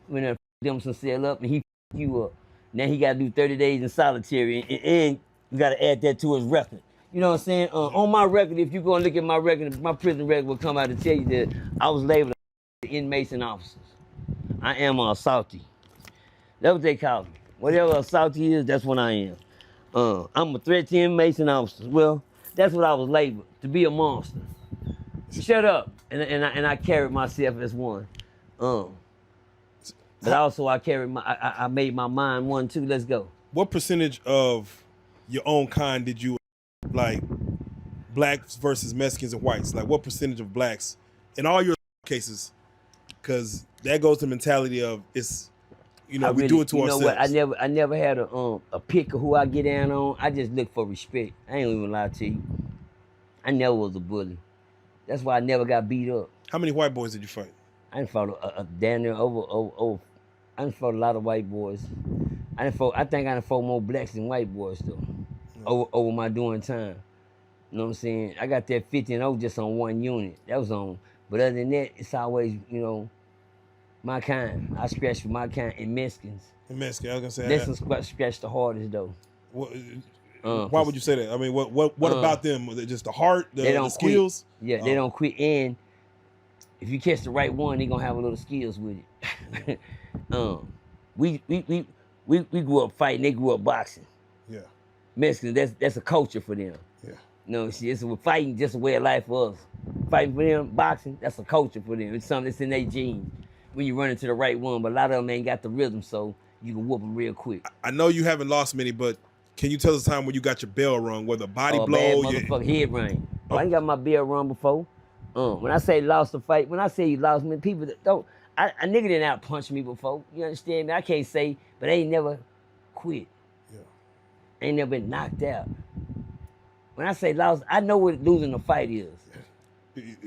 When I them some cell up and he you up. Now he got to do 30 days in solitary, and you got to add that to his record. You know what I'm saying? On my record, if you go and look at my record, my prison record will come out and tell you that I was labeled inmates and officers. I am a salty. That's what they call me. Whatever a salty is, that's what I am. I'm a threat to inmates and officers. Well, that's what I was labeled, to be a monster. Shut up. And I carried myself as one. But also I made my mind one too. Let's go. What percentage of your own kind did you like blacks versus Mexicans and whites? Like what percentage of blacks in all your cases? Because that goes to the mentality of it's, you know, we do it to ourselves. You know what? I never had a pick of who I get down on. I just look for respect. I ain't even lie to you. I never was a bully. That's why I never got beat up. How many white boys did you fight? I didn't fought down there over. I didn't fought a lot of white boys. I think I done fought more blacks than white boys though. Over my doing time. You know what I'm saying? I got that 50-0 just on one unit. That was on. But other than that, it's always, you know, my kind. I scratch for my kind and Mexicans. In Mexico, I was gonna say. Mexicans scratch the hardest though. Why would you say that? I mean, what about them? Just the heart, the skills? Quit. Yeah, they don't quit. And if you catch the right one, they gonna have a little skills with it. We grew up fighting. They grew up boxing. Yeah. Mexicans, that's a culture for them. Yeah. No, it's fighting just a way of life for us. Fighting for them, boxing, that's a culture for them. It's something that's in their genes. When you run into the right one, but a lot of them ain't got the rhythm, so you can whoop them real quick. I know you haven't lost many, but can you tell us a time when you got your bell rung, whether body blow, bad motherfucker head rang? I ain't got my bell rung before. When I say lost the fight, when I say you lost me, people that don't, a nigga didn't out punch me before. You understand me? I can't say, but I ain't never quit. Yeah. I ain't never been knocked out. When I say lost, I know what losing a fight is.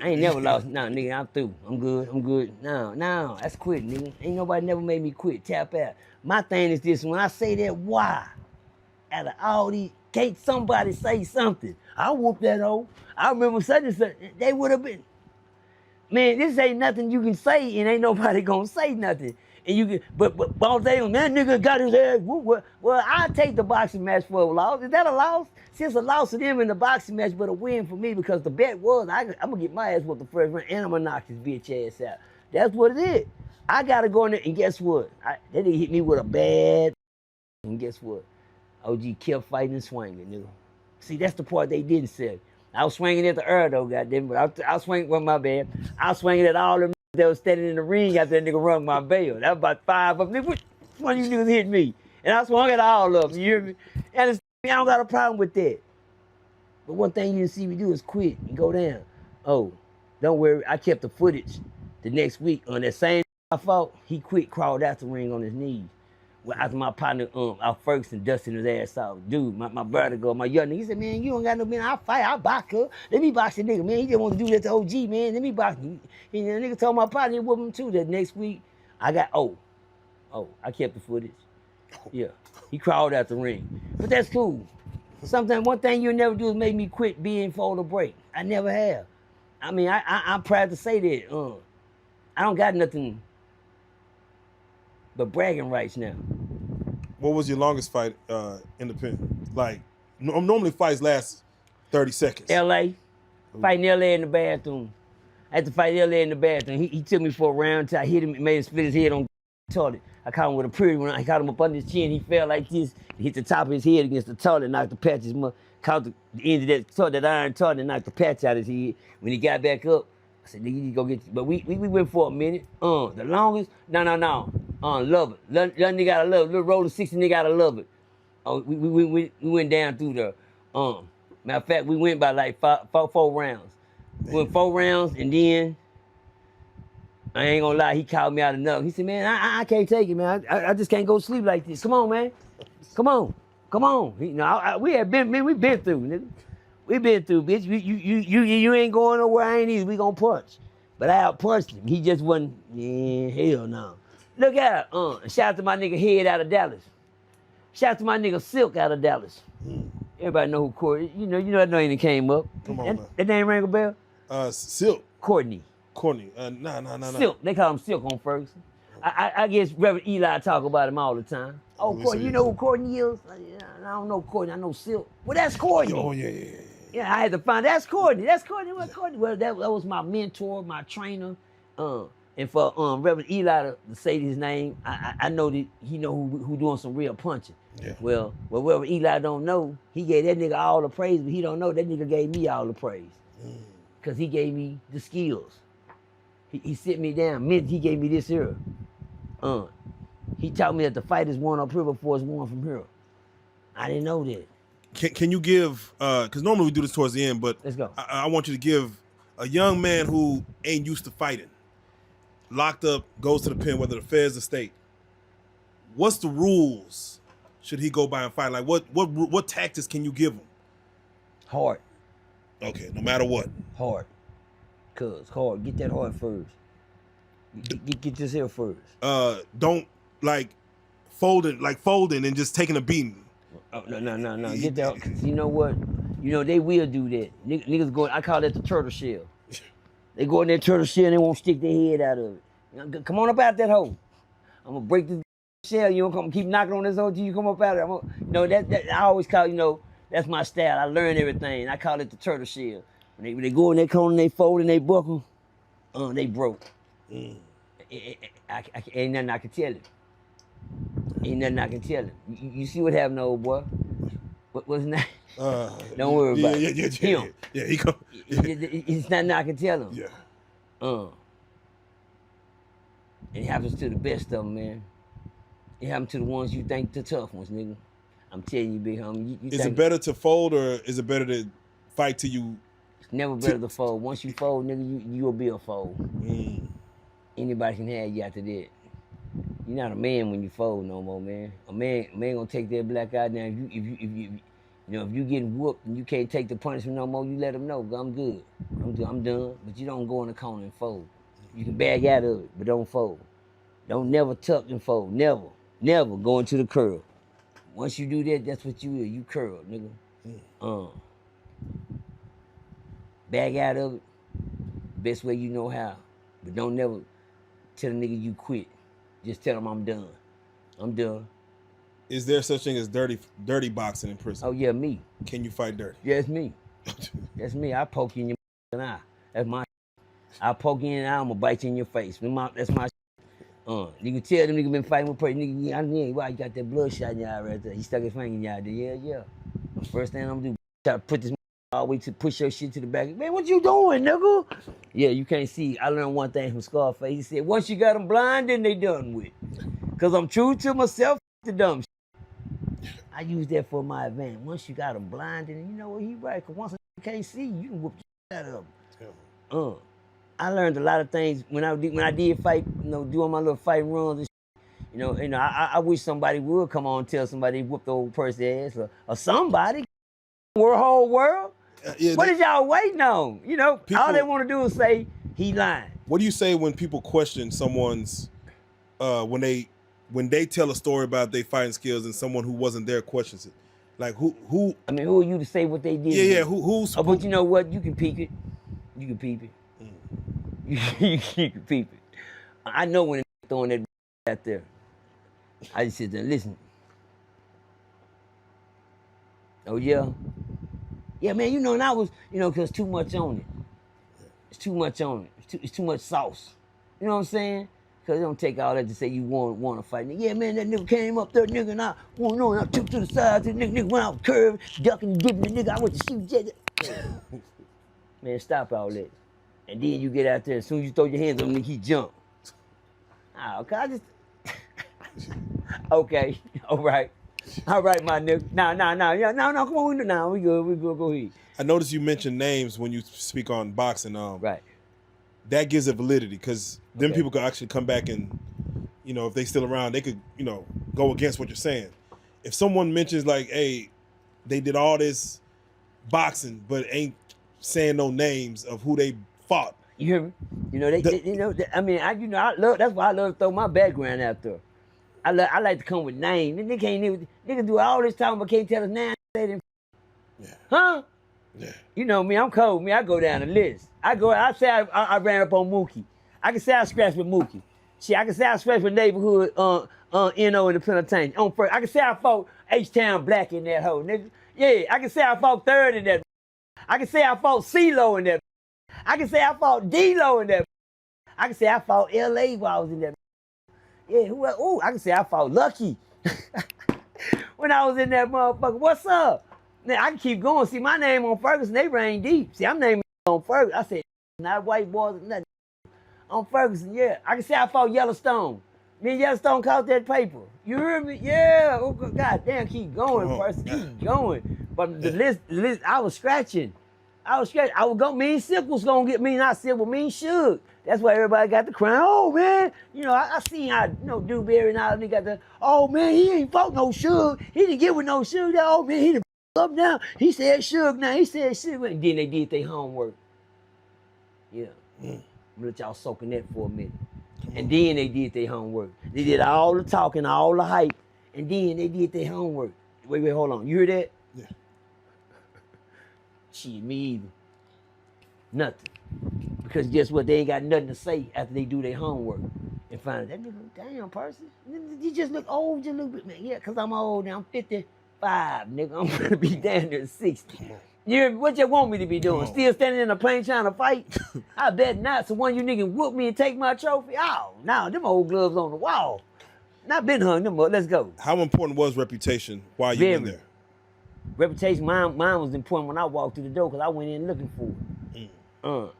I ain't never lost. Nah, nigga, I'm through. I'm good. No, that's quitting, nigga. Ain't nobody never made me quit, tap out. My thing is this, when I say that, why? Out of all these, can't somebody say something? I whoop that hoe. I remember such and such, they would have been. Man, this ain't nothing you can say, and ain't nobody gonna say nothing. And you can, but all day, that nigga got his ass whooped. Well, I take the boxing match for a loss. Is that a loss? See, it's a loss to them in the boxing match, but a win for me because the bet was I'm gonna get my ass whooped the first round, and I'm gonna knock his bitch ass out. That's what it is. I gotta go in there, and guess what? They didn't hit me with a bad, and guess what? OG kept fighting and swinging, nigga. See, that's the part they didn't say. I was swinging at the air though, goddamn, but I was swinging, well, my bad. I was swinging at all them that was standing in the ring after that nigga rung my bell. That was about 5 of them. Which one of you niggas hit me? And I swung at all of them, you hear me? And I don't got a problem with that. But one thing you didn't see me do is quit and go down. Oh, don't worry, I kept the footage the next week. On that same I fought, he quit, crawled out the ring on his knees. Well, after my partner, Ferguson dusting his ass off. Dude, my brother my young nigga, he said, man, you don't got no man, I fight, I box her. Let me box the nigga, man. He just want to do that to OG, man. Let me box him. And the nigga told my partner, he whooped him too. That next week, I got, I kept the footage. Yeah, he crawled out the ring. But that's cool. Sometimes one thing you'll never do is make me quit being for the break. I never have. I mean, I'm proud to say that. I don't got nothing but bragging rights now. What was your longest fight independent? Like, normally fights last 30 seconds. L.A. Fighting L.A. in the bathroom. I had to fight L.A. in the bathroom. He took me for a round till I hit him, made him split his head on the toilet. I caught him with a pretty one. I caught him up under his chin. He fell like this. He hit the top of his head against the toilet, knocked the patch caught the end of that iron toilet, and knocked the patch out of his head. When he got back up, I said, nigga, you need to go get you. But we went for a minute. The longest, no. Love it. Little nigga gotta love it. Little roller 60 nigga gotta love it. We went down through the, matter of fact, we went by like four rounds. We went 4 rounds, and then, I ain't gonna lie, he called me out enough. He said, man, I can't take it, man. I just can't go to sleep like this. Come on, man. Come on. We been through, nigga. We been through, bitch. You ain't going nowhere, I ain't either. We gonna punch. But I out-punched him. He just wasn't, hell no. Look out, shout out to my nigga Head out of Dallas. Shout out to my nigga Silk out of Dallas. Everybody know who Courtney, you know that name that came up. Come on, man. That name rang a bell? Silk. Courtney. No. Silk, they call him Silk on Ferguson. I guess Reverend Eli talk about him all the time. Oh, Courtney, you know who Courtney is? I don't know Courtney, I know Silk. Well, that's Courtney. Oh, yeah. Yeah, I had to find, that's Courtney. What Courtney? Well, that was my mentor, my trainer. And for Reverend Eli to say his name, I know that he know who doing some real punching. Yeah. Well, Reverend Eli don't know, he gave that nigga all the praise, but he don't know that nigga gave me all the praise. Because he gave me the skills. He sit me down, he gave me this here. He taught me that the fight is won up here before it's won from here. I didn't know that. Can you give, because normally we do this towards the end, but let's go. I want you to give a young man who ain't used to fighting, locked up, goes to the pen, whether the feds or state. What's the rules should he go by and fight? Like what tactics can you give him? Hard. Okay, no matter what. Hard. Cuz, hard. Get that hard first. Get this here first. Don't folding and just taking a beating. Oh, no. Get that. Cause you know what? You know, they will do that. Niggas go, I call that the turtle shell. They go in that turtle shell and they won't stick their head out of it. You know, come on up out that hole. I'm gonna break this shell. You don't come keep knocking on this hole till you come up out of it. You know, that I always call, you know, that's my style. I learn everything. I call it the turtle shell. When they go in that corner and they fold and they buckle, they broke. Ain't nothing I can tell it. Ain't nothing I can tell it. You see what happened, old boy? What's that? Don't worry about it. Him. Yeah, he come. It's nothing I can tell him. Yeah. It happens to the best of them, man. It happens to the ones you think the tough ones, nigga. I'm telling you, big homie. Is it better to fold or is it better to fight till you? It's never better to fold. Once you fold, nigga, you'll be a fold. Anybody can have you after that. You're not a man when you fold no more, man. A man gonna take that black eye down. If you getting whooped and you can't take the punishment no more, you let them know. I'm good. I'm done. But you don't go in the corner and fold. You can bag out of it, but don't fold. Don't never tuck and fold. Never go into the curl. Once you do that, that's what you is. You curl, nigga. Bag out of it. Best way you know how. But don't never tell a nigga you quit. Just tell him I'm done. I'm done. Is there such thing as dirty boxing in prison? Oh yeah, me. Can you fight dirty? Yeah, it's me. That's me. I poke you in your eye. That's my. I poke you in the eye. I'm gonna bite you in your face. That's my. You can tell them nigga been fighting with Percy. Nigga, I know why you got that bloodshot in your eye right there. He stuck his finger in your eye there. Yeah. The first thing I'm gonna do, try to put this all the way to push your shit to the back. Man, what you doing, nigga? Yeah, you can't see. I learned one thing from Scarface. He said, once you got them blind, then they done with. Cause I'm true to myself, the dumb shit. I use that for my advantage. Once you got them blind, then you know what, he right. Cause once you can't see, you can whoop the shit out of them. I learned a lot of things when I did fight, doing my little fight runs and shit. I wish somebody would come on and tell somebody whooped the old Percy ass or somebody. Whole world. What is y'all waiting on? People, all they want to do is say he lying. What do you say when people question someone's when they tell a story about their fighting skills and someone who wasn't there questions it? Like who? I mean, who are you to say what they did? Yeah. Who's? But you know what? You can peep it. You can peep it. You can peep it. I know when they're throwing that out there. I just sit there and listen. Oh yeah. Yeah, man, and I was, because too much on it. It's too much on it. It's too much sauce. You know what I'm saying? Because it don't take all that to say you want to fight. Yeah, man, that nigga came up there, nigga, and I took to the side, the nigga went out curve, ducking, dipping the nigga, I went to shoot. Man, stop all that. And then you get out there, as soon as you throw your hands on him, he jump. Okay, I just... Okay, all right. All right, my nigga. No, come on, now we good, go ahead. I noticed you mentioned names when you speak on boxing. Right. That gives it validity because then people could actually come back and, if they still around, they could, go against what you're saying. If someone mentions like, hey, they did all this boxing, but ain't saying no names of who they fought. You hear me? I love. That's why I love to throw my background out there. I like to come with names. Nigga do all this time but can't tell us now. Yeah. Huh? Yeah. You know me, I'm cold. I go down the list. I say I ran up on Mookie. I can say I scratched with Mookie. Shit, I can say I scratched with neighborhood in the penitentiary. I can say I fought H-Town Black in that hole, nigga. Yeah, I can say I fought Third in that. I can say I fought C-Lo in that. I can say I fought D-Lo in that. I can say I fought L.A. while I was in that. Yeah, I can say I fought Lucky when I was in that motherfucker. What's up? Now, I can keep going. See, my name on Ferguson, they rain deep. See, I'm naming on Ferguson. I said, not white boys, nothing. On Ferguson, yeah. I can say I fought Yellowstone. Me and Yellowstone caught that paper. You hear me? Yeah. Oh, God damn, keep going, Percy. Keep going. But the list, I was scratching. I was going, me and Silk was going to get me, not Silk, but me and Suge. That's why everybody got the crown. Oh, man. I seen how, Dewberry and all, they got the, oh, man, he ain't fought no Suge. He didn't get with no Suge. Oh, man, he done up now. He said Suge now. He said Suge. And then they did their homework. Yeah. I'm going to let y'all soak in that for a minute. And then they did their homework. They did all the talking, all the hype. And then they did their homework. Wait, hold on. You hear that? Yeah. Shit, me either. Nothing. Because guess what? They ain't got nothing to say after they do their homework. And find that nigga, damn, Percy. You just look old, just look, man. Yeah, because I'm old now. I'm 55, nigga. I'm going to be down there 60. What you want me to be doing? Still standing in a plane trying to fight? I bet not. So one of you niggas whoop me and take my trophy? Oh, no, them old gloves on the wall. Not been hung them up. Let's go. How important was reputation while you were there? Reputation, mine was important when I walked through the door because I went in looking for it.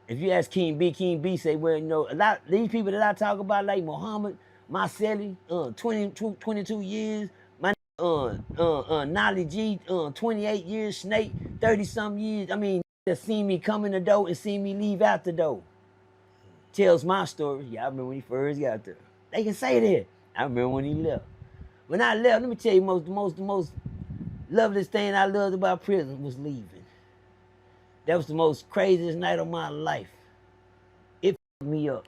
If you ask King B say, well, you know, a lot these people that I talk about, like Muhammad, Marcelli, 22 years, my Nolly G, 28 years, Snake, 30-something years. I mean, that seen me come in the door and seen me leave out the door. Tells my story. Yeah, I remember when he first got there. They can say that. I remember when he left. When I left, let me tell you, the most loveliest thing I loved about prison was leaving. That was the most craziest night of my life. It fucked me up.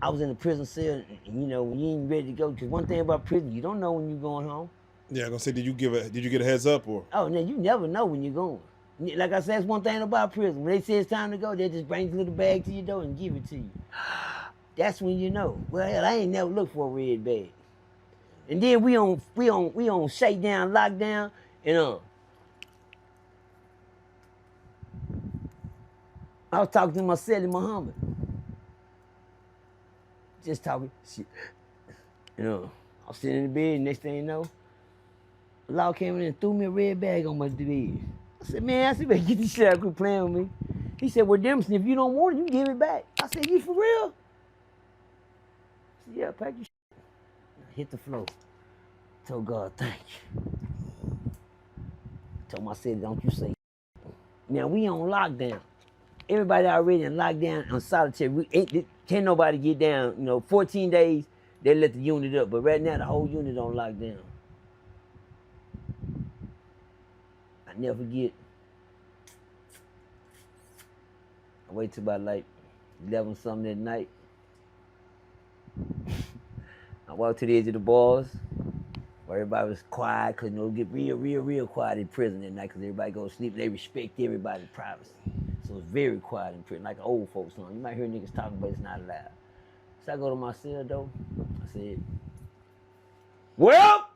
I was in the prison cell, and you know, when you ain't ready to go, because one thing about prison, you don't know when you're going home. Yeah, I'm gonna say, did you get a heads up or? Oh, no, you never know when you're going. Like I said, that's one thing about prison. When they say it's time to go, they just bring the little bag to your door and give it to you. That's when you know. Well, hell, I ain't never looked for a red bag. And then we on shakedown, lockdown, and I was talking to myself and Muhammad. Just talking shit. You know, I was sitting in the bed, next thing you know, the law came in and threw me a red bag on my bed. I said, man, better get this shit out, quit playing with me. He said, well, Dempsey, if you don't want it, you give it back. I said, you for real? I said, yeah, pack your shit. I hit the floor. Told God, thank you. Told myself, don't you say. Now, we on lockdown. Everybody already in lockdown on solitary. Can't nobody get down. You know, 14 days, they let the unit up. But right now, the whole unit on lockdown. I never forget. I wait till about like 11 something at night. I walked to the edge of the bars where everybody was quiet, because you know, it get real quiet in prison at night because everybody goes to sleep. They respect everybody's privacy. So it's very quiet in prison, like an old folks song. You might hear niggas talking, but it's not loud. So I go to my cell though. I said, well,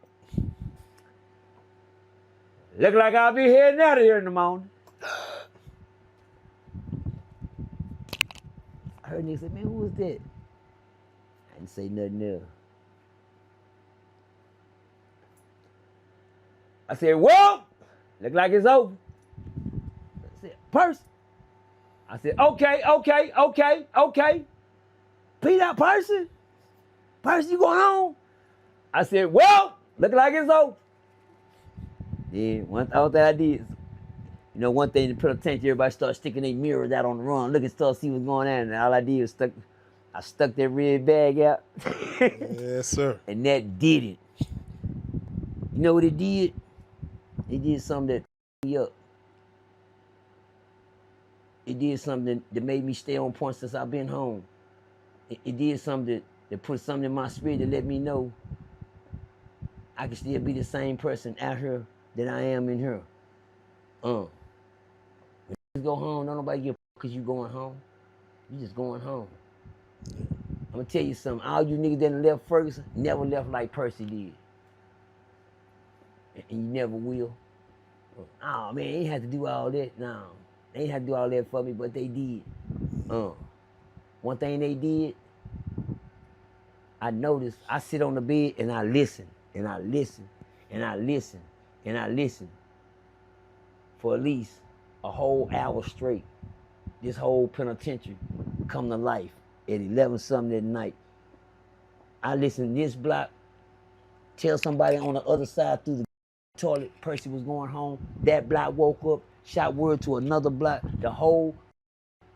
look like I'll be heading out of here in the morning. I heard niggas say, man, who was that? I didn't say nothing else. I said, well, look like it's over. I said, Percy. I said, okay. Pete out, Percy. Percy, you going home? I said, well, look like it's over. Yeah, one thought that I did. You know, one thing in the penitentiary, everybody started sticking their mirrors out on the run, looking stuff, see what's going on, and all I did was stuck that red bag out. Yes, sir. And that did it. You know what it did? It did something that me up. It did something that made me stay on point since I've been home. It did something that put something in my spirit to let me know I can still be the same person out here that I am in here. When you go home, don't nobody give a because you going home. You just going home. I'm gonna tell you something. All you niggas that left Ferguson never left like Percy did. And you never will. Oh man, they ain't had to do all that. No, they ain't had to do all that for me, but they did. One thing they did, I noticed. I sit on the bed and I listen, and I listen, and I listen, and I listen for at least a whole hour straight. This whole penitentiary come to life at 11 something at night. I listen to this block tell somebody on the other side through the toilet Percy was going home. That block woke up, shot word to another block. The whole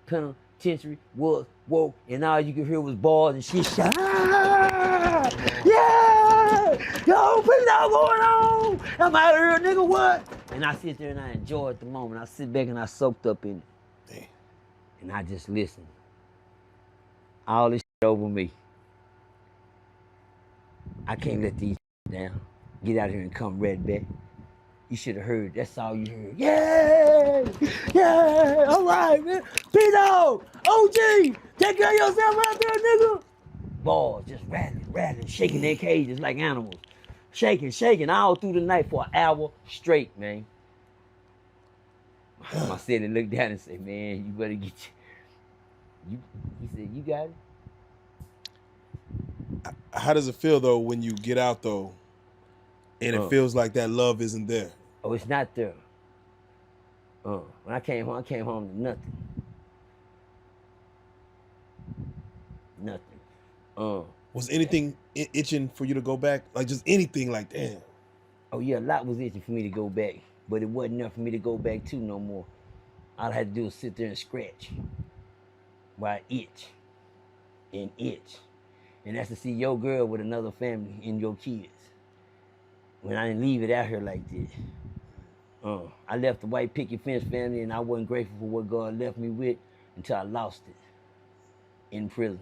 penitentiary was woke, and all you could hear was bars and shit. Shot. Ah! Yeah! Yo, Percy all going on! I'm out of here, nigga, what? And I sit there and I enjoy it the moment. I sit back and I soaked up in it. Damn. And I just listen. All this shit over me. I can't let these down. Get out here and come right back. You should have heard. That's all you heard. Yeah, yeah. All right, man. Pino, OG, take care of yourself out there, nigga. Balls just rattling, shaking their cages like animals, shaking all through the night for an hour straight, man. My city looked down and said, "Man, you better get you." He said, "You got it." How does it feel though when you get out though, and it feels like that love isn't there? Oh, it's not there. When I came home to nothing. Nothing. Was anything itching for you to go back? Like just anything? Like damn. Oh yeah, a lot was itching for me to go back, but it wasn't enough for me to go back to no more. All I had to do was sit there and scratch, while I itch, and that's to see your girl with another family and your kids. When I didn't leave it out here like this. I left the white picket fence family, and I wasn't grateful for what God left me with until I lost it in prison.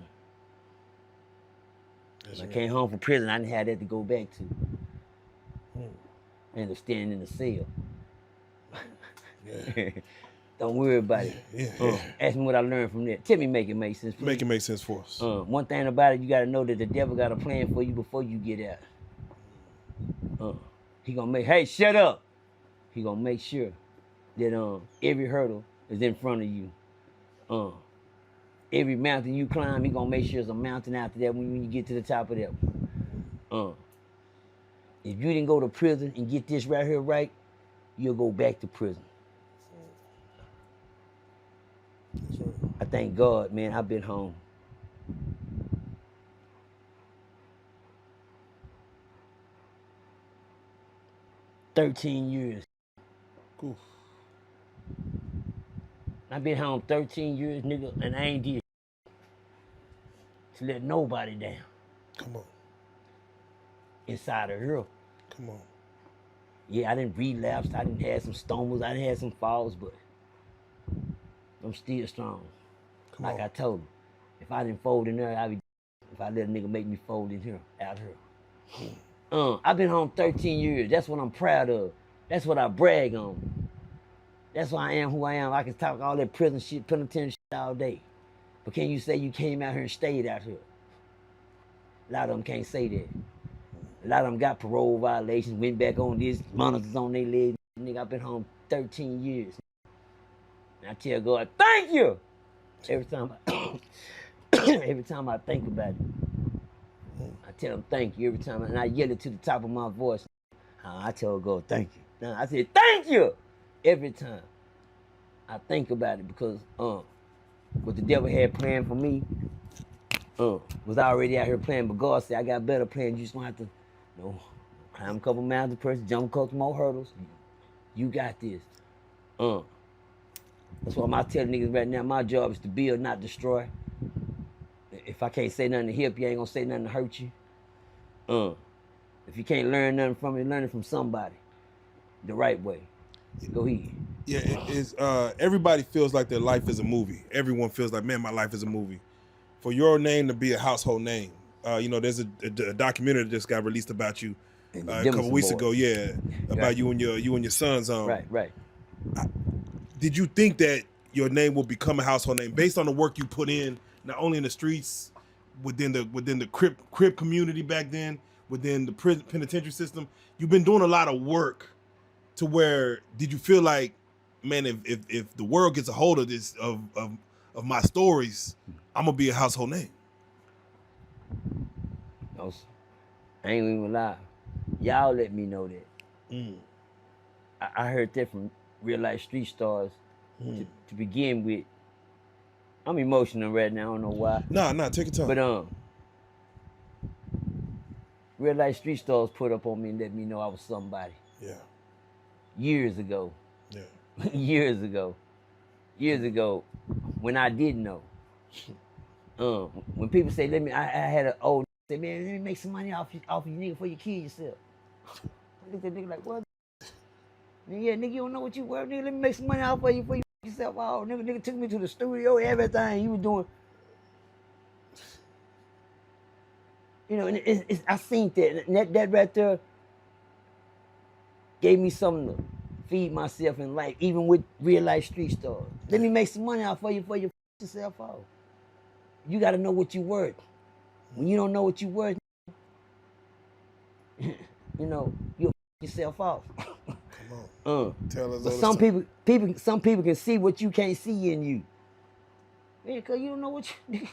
When I came home from prison, I didn't have that to go back to. I ended up standing in the cell. Yeah. Don't worry about it. Yeah. Ask me what I learned from that. Tell me, make it make sense, please. Make it make sense for us. One thing about it, you got to know that the devil got a plan for you before you get out. He gonna make, hey, shut up. He gonna make sure that every hurdle is in front of you. Every mountain you climb, he gonna make sure there's a mountain after that when you get to the top of that. If you didn't go to prison and get this right here right, you'll go back to prison. I thank God, man, I've been home. $13 years. Cool. I've been home 13 years, nigga, and I ain't did to let nobody down. Come on. Inside of here. Come on. Yeah, I didn't relapse. I didn't have some stumbles. I didn't have some falls, but I'm still strong. Like I told him, if I didn't fold in there, I'd be if I let a nigga make me fold in here, out here. I've been home 13 years. That's what I'm proud of. That's what I brag on. That's why I am who I am. I can talk all that prison shit, penitentiary shit all day. But can you say you came out here and stayed out here? A lot of them can't say that. A lot of them got parole violations, went back on this, monitors on their legs. Nigga, I've been home 13 years. And I tell God, thank you! Every time I think about it. I tell him thank you every time. And I yell it to the top of my voice. I tell God, thank you. I said, thank you! Every time I think about it, because what the devil had planned for me was already out here playing. But God said, I got better plans. You just gonna have to climb a couple mountains, Percy, jump a couple more hurdles. You got this. That's why I'm telling niggas right now, my job is to build, not destroy. If I can't say nothing to help you, I ain't gonna say nothing to hurt you. If you can't learn nothing from me, learn it from somebody the right way. Go ahead. Yeah, it's everybody feels like their life is a movie. Everyone feels like, man, my life is a movie. For your name to be a household name, there's a documentary that just got released about you a couple weeks ago. Yeah, about you and your sons. Right. Did you think that your name will become a household name based on the work you put in, not only in the streets, within the crib community back then, within the prison penitentiary system? You've been doing a lot of work. To where did you feel like, man, if the world gets a hold of this of my stories, I'm gonna be a household name? No, I ain't even gonna lie. Y'all let me know that. I heard that from real life street stars to begin with. I'm emotional right now. I don't know why. Nah, take your time. But real life street stars put up on me and let me know I was somebody. Yeah. Years ago. Yeah. Years ago, when I didn't know. When people say, I had an old say, man, let me make some money off you nigga before you kill yourself. I look at that nigga like, what? Yeah, nigga, you don't know what you were, nigga. Let me make some money off of you before you kill yourself. Oh, nigga took me to the studio, everything you was doing. And I seen that right there. Gave me something to feed myself in life, even with real life street stars. Let me make some money out for you yourself off. You got to know what you're worth. When you don't know what you're worth, you know, you'll yourself off. Come on. Tell us. But some people can see what you can't see in you. Man, cause you don't know what you.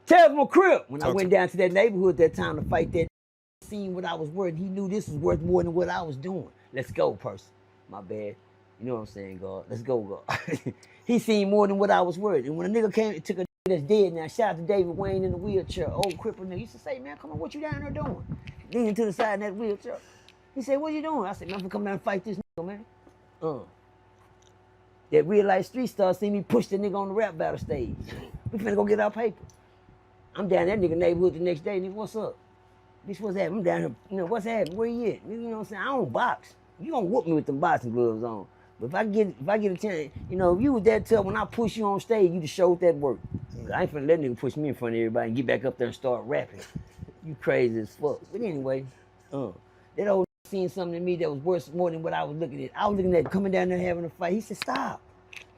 Tell from a crib. When I went down to that neighborhood that time to fight that, seen what I was worth. He knew this was worth more than what I was doing. Let's go, Percy. My bad. You know what I'm saying, God. Let's go, God. He seen more than what I was worth. And when a nigga came and took a that's dead now, shout out to David Wayne in the wheelchair, old crippled nigga. He used to say, man, come on, what you down there doing? Leaning to the side in that wheelchair. He said, what you doing? I said, man, I'm gonna come down and fight this nigga, man. That real life street star seen me push the nigga on the rap battle stage. We finna go get our paper. I'm down that nigga neighborhood the next day, nigga, what's up? Bitch, what's happening? I'm down here, you know, what's happening? Where you at? Nigga, you know what I'm saying? I don't box. You gonna whoop me with them boxing gloves on. But if I get a chance, you know, if you was that tough, when I push you on stage, you just showed that work. I ain't finna let nigga push me in front of everybody and get back up there and start rapping. You crazy as fuck. But anyway, that old seen something in me that was worse more than what I was looking at. I was looking at coming down there having a fight. He said, stop.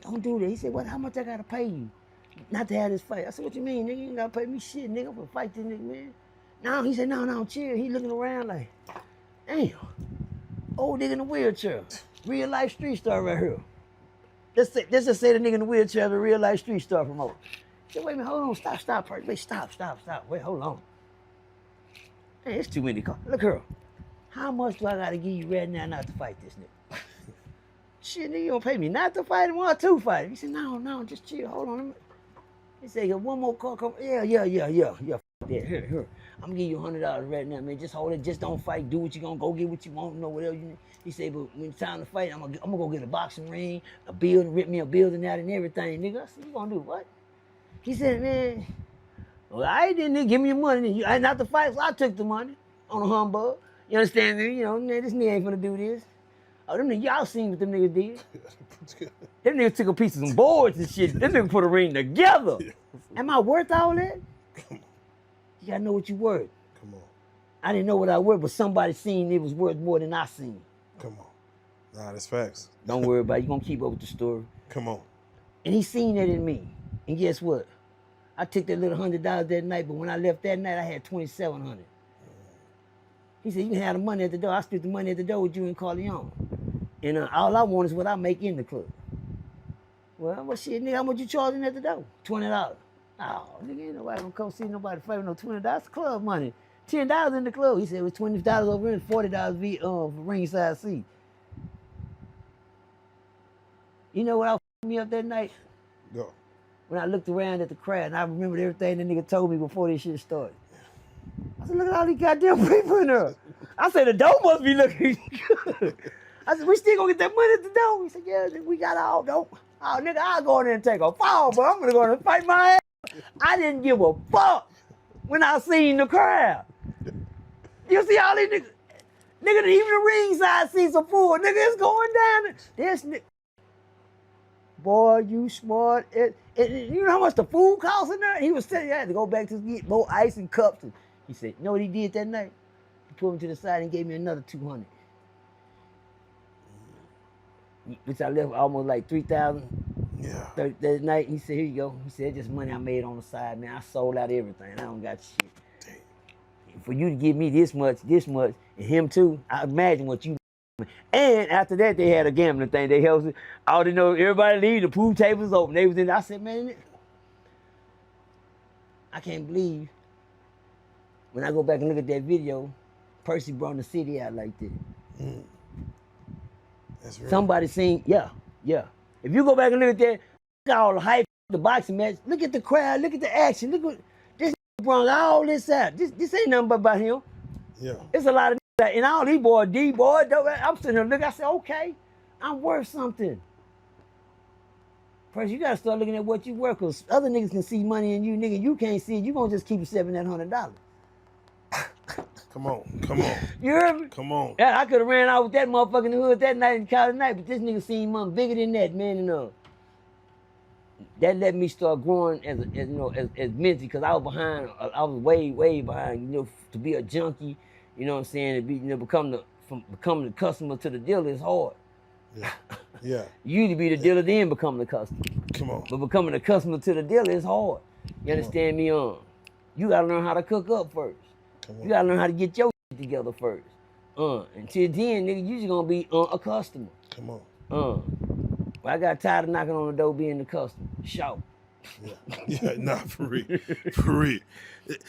Don't do that. He said, what? How much I gotta pay you not to have this fight? I said, what you mean, nigga? You ain't gotta pay me shit, nigga. I'm gonna fight this nigga, man. No, he said, no, chill. He looking around like, damn. Old nigga in the wheelchair. Real life street star right here. Let's just say the nigga in the wheelchair is a real life street star promoter. He said, wait a minute, hold on, stop, Percy. Wait, stop. Wait, hold on. Hey, it's too many cars. Look here. How much do I gotta give you right now not to fight this nigga? Shit, nigga, you don't pay me not to fight him or to fight him. He said, no, just chill, hold on. He said, one more car come. Yeah. Here. I'm gonna give you $100 right now, man. Just hold it. Just don't fight. Do what you gonna go get what you want. You know whatever you need. He said, but when it's time to fight, I'm gonna go get a boxing ring, a building, rip me a building out and everything, nigga. I said, you gonna do what? He said, man, well, I didn't give me your money. I not to fight, so I took the money on a humbug. You understand me? You know, man, this nigga ain't gonna do this. Oh, them niggas, y'all seen what them niggas did. Them niggas took a piece of some boards and shit. Them niggas put a ring together. Am I worth all that? You gotta know what you worth. Come on. I didn't know what I worth, but somebody seen it was worth more than I seen. Come on. Nah, that's facts. Don't worry about it. You gonna keep up with the story. Come on. And he seen that in me. And guess what? I took that little $100 that night, but when I left that night, I had $2,700. He said, you can have the money at the door. I split the money at the door with you and Corleone. And all I want is what I make in the club. Well, what shit, nigga, how much you charging at the door? $20. Oh, nigga, ain't nobody gonna come see nobody favor no $20. That's club money. $10 in the club. He said it was $20 over here and $40 for ringside seat. You know what me up that night? Go. When I looked around at the crowd and I remembered everything the nigga told me before this shit started. I said, look at all these goddamn people in there. I said, the door must be looking good. I said, we still gonna get that money at the door? He said, yeah, we got all dope. Oh, nigga, I'll go in there and take a fall, but I'm gonna go in and fight my ass. I didn't give a fuck when I seen the crowd. You see all these niggas? Nigga, even the ringside seats are full. Nigga, it's going down. This nigga. Boy, you smart. You know how much the food costs in there? He was saying, I had to go back to get more ice and cups. And he said, you know what he did that night? He pulled me to the side and gave me another $200. Which I left almost like $3,000 that night. He said, here you go. He said, just money I made on the side, man. I sold out everything. I don't got shit. Damn. For you to give me this much, and him too, I imagine what you. And after that, they had a gambling thing. They held all they know, everybody leave, the pool tables open. They was in there. I said, man, I can't believe when I go back and look at that video, Percy brought the city out like that. Mm. That's real. Somebody seen, yeah. If you go back and look at that, look at all the hype, the boxing match, look at the crowd, look at the action, look what this brought all this out. This ain't nothing but about him. Yeah. It's a lot of and all these boys, I'm sitting there looking, I said, okay, I'm worth something. First, you gotta start looking at what you worth, because other niggas can see money in you, nigga, you can't see it, you gonna just keep yourself that $100. Come on. You heard me? Come on. Yeah, I could have ran out with that motherfucker in the hood that night and called it night, but this nigga seen money bigger than that, man, and that let me start growing as mentally, because I was behind, I was way behind, to be a junkie, you know what I'm saying, to be, become the from becoming the customer to the dealer is hard. Yeah. Yeah. You need to be the dealer, then become the customer. Come on. But becoming the customer to the dealer is hard. You understand me? You gotta learn how to cook up first. You gotta learn how to get your shit together first. Until then, nigga, you just gonna be a customer. Come on. But I got tired of knocking on the door being the customer. Shout. Yeah, nah, for real. For real.